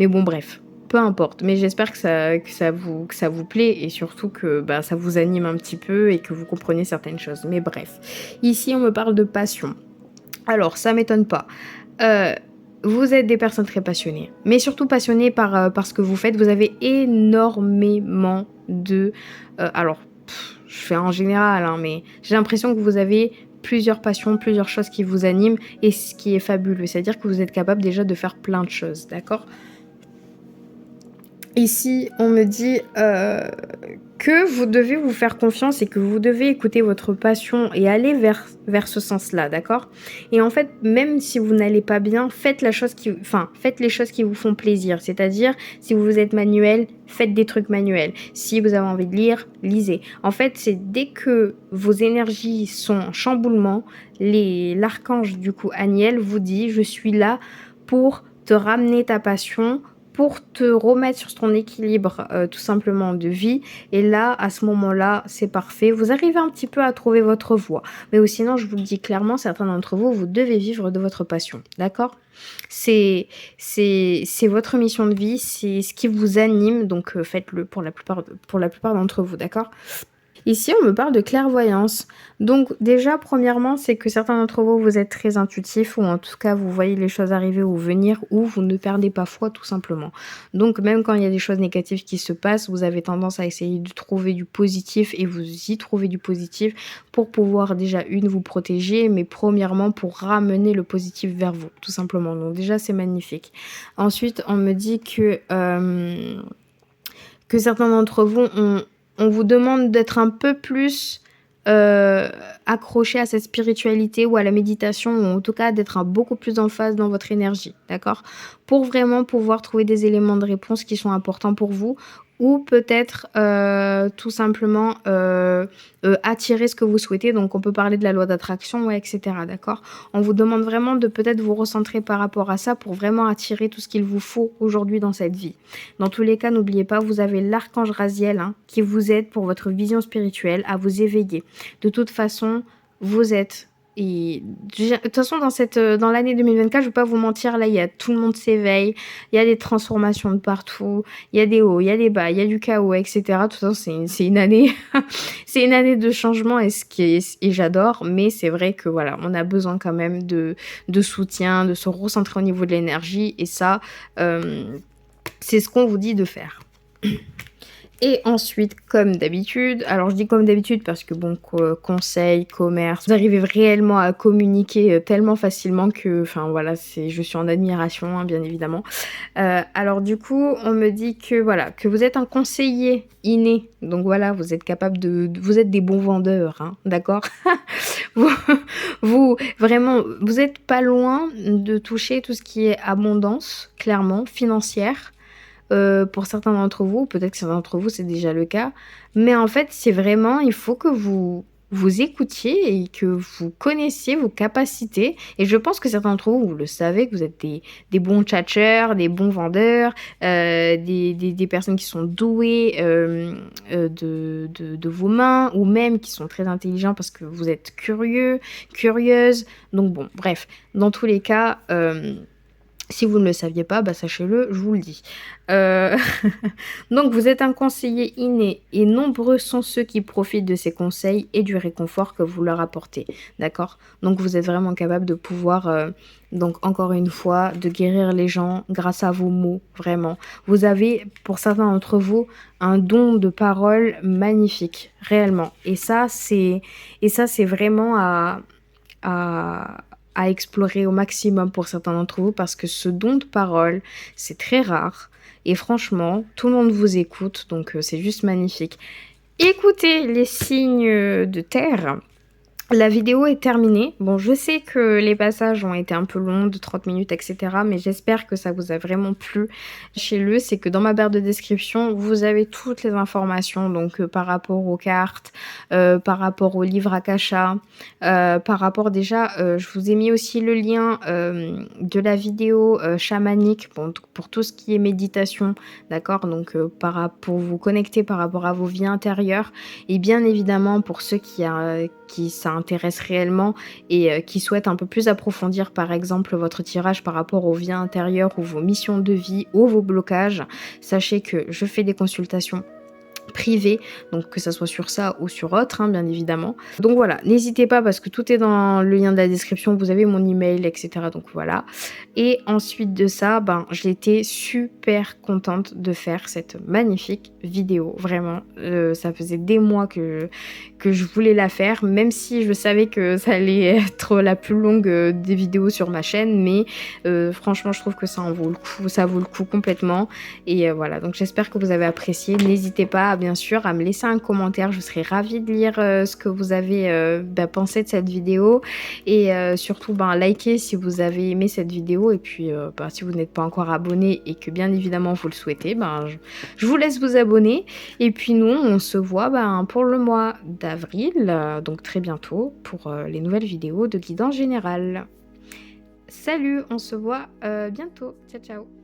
bon, bref, peu importe. Mais j'espère que ça vous plaît et surtout que ça vous anime un petit peu et que vous comprenez certaines choses. Mais bref, ici, on me parle de passion. Alors, ça m'étonne pas. Vous êtes des personnes très passionnées, mais surtout passionnées par ce que vous faites. Vous avez énormément de... je fais en général, hein, mais j'ai l'impression que vous avez plusieurs passions, plusieurs choses qui vous animent, et ce qui est fabuleux, c'est-à-dire que vous êtes capable déjà de faire plein de choses, d'accord ? Ici, on me dit que vous devez vous faire confiance et que vous devez écouter votre passion et aller vers ce sens-là, d'accord ? Et en fait, même si vous n'allez pas bien, faites les choses qui vous font plaisir. C'est-à-dire, si vous êtes manuel, faites des trucs manuels. Si vous avez envie de lire, lisez. En fait, c'est dès que vos énergies sont en chamboulement, l'archange, du coup, Aniel, vous dit « Je suis là pour te ramener ta passion », pour te remettre sur ton équilibre tout simplement de vie. Et là, à ce moment-là, c'est parfait. Vous arrivez un petit peu à trouver votre voie. Mais sinon, je vous le dis clairement, certains d'entre vous, vous devez vivre de votre passion. D'accord ? C'est votre mission de vie, c'est ce qui vous anime. Donc, faites-le pour la plupart d'entre vous. D'accord ? Ici, on me parle de clairvoyance. Donc déjà, premièrement, c'est que certains d'entre vous, vous êtes très intuitifs ou en tout cas, vous voyez les choses arriver ou venir ou vous ne perdez pas foi tout simplement. Donc même quand il y a des choses négatives qui se passent, vous avez tendance à essayer de trouver du positif et vous y trouvez du positif pour pouvoir déjà vous protéger, mais premièrement pour ramener le positif vers vous, tout simplement. Donc déjà, c'est magnifique. Ensuite, on me dit que certains d'entre vous, on vous demande d'être un peu plus accroché à cette spiritualité ou à la méditation, ou en tout cas d'être beaucoup plus en phase dans votre énergie, d'accord? Pour vraiment pouvoir trouver des éléments de réponse qui sont importants pour vous, ou peut-être tout simplement attirer ce que vous souhaitez. Donc on peut parler de la loi d'attraction, ouais, etc. D'accord? On vous demande vraiment de peut-être vous recentrer par rapport à ça pour vraiment attirer tout ce qu'il vous faut aujourd'hui dans cette vie. Dans tous les cas, n'oubliez pas, vous avez l'archange Raziel qui vous aide pour votre vision spirituelle à vous éveiller. De toute façon, vous êtes... Et de toute façon, dans l'année 2024, je ne vais pas vous mentir, là, tout le monde s'éveille, il y a des transformations de partout, il y a des hauts, il y a des bas, il y a du chaos, etc. De toute façon, c'est une année, c'est une année de changement et j'adore, mais c'est vrai que voilà, on a besoin quand même de soutien, de se recentrer au niveau de l'énergie et ça, c'est ce qu'on vous dit de faire. Et ensuite, comme d'habitude, alors je dis comme d'habitude parce que bon, conseil, commerce, vous arrivez réellement à communiquer tellement facilement que, enfin voilà, je suis en admiration, bien évidemment. Alors du coup, on me dit que voilà, que vous êtes un conseiller inné, donc voilà, vous êtes capable vous êtes des bons vendeurs, d'accord? vous, vraiment, vous êtes pas loin de toucher tout ce qui est abondance, clairement, financière. Pour certains d'entre vous, peut-être que certains d'entre vous, c'est déjà le cas. Mais en fait, c'est vraiment, il faut que vous écoutiez et que vous connaissiez vos capacités. Et je pense que certains d'entre vous, vous le savez, que vous êtes des bons tchatcheurs, des bons vendeurs, des personnes qui sont douées de vos mains, ou même qui sont très intelligents parce que vous êtes curieux, curieuse. Donc bon, bref, dans tous les cas... si vous ne le saviez pas, sachez-le, je vous le dis. Donc vous êtes un conseiller inné et nombreux sont ceux qui profitent de ces conseils et du réconfort que vous leur apportez. D'accord? Donc vous êtes vraiment capable de pouvoir, donc encore une fois, de guérir les gens grâce à vos mots, vraiment. Vous avez, pour certains d'entre vous, un don de parole magnifique, réellement. Et ça, c'est vraiment à explorer au maximum pour certains d'entre vous parce que ce don de parole, c'est très rare. Et franchement, tout le monde vous écoute, donc c'est juste magnifique. Écoutez les signes de terre. La vidéo est terminée. Bon, je sais que les passages ont été un peu longs, de 30 minutes, etc. Mais j'espère que ça vous a vraiment plu. Sachez-le, c'est que dans ma barre de description, vous avez toutes les informations. Donc, par rapport aux cartes, par rapport au livre Akasha, par rapport déjà, je vous ai mis aussi le lien de la vidéo chamanique pour tout ce qui est méditation. D'accord? Donc, pour vous connecter par rapport à vos vies intérieures. Et bien évidemment, pour ceux qui s'intéressent réellement et qui souhaitent un peu plus approfondir par exemple votre tirage par rapport aux vies intérieures ou vos missions de vie ou vos blocages, sachez que je fais des consultations privées, donc que ça soit sur ça ou sur autre, bien évidemment. Donc voilà, n'hésitez pas parce que tout est dans le lien de la description, vous avez mon email, etc. Donc voilà. Et ensuite de ça, j'étais super contente de faire cette magnifique vidéo, vraiment. Ça faisait des mois que je voulais la faire, même si je savais que ça allait être la plus longue des vidéos sur ma chaîne, mais franchement, je trouve que ça en vaut le coup, ça vaut le coup complètement. Et voilà, donc j'espère que vous avez apprécié. N'hésitez pas, bien sûr, à me laisser un commentaire. Je serais ravie de lire ce que vous avez pensé de cette vidéo. Et surtout, likez si vous avez aimé cette vidéo. Et puis, si vous n'êtes pas encore abonné et que bien évidemment vous le souhaitez, je vous laisse vous abonner. Et puis nous, on se voit pour le mois d'avril, donc très bientôt, pour les nouvelles vidéos de guidance générale. Salut, on se voit bientôt. Ciao, ciao.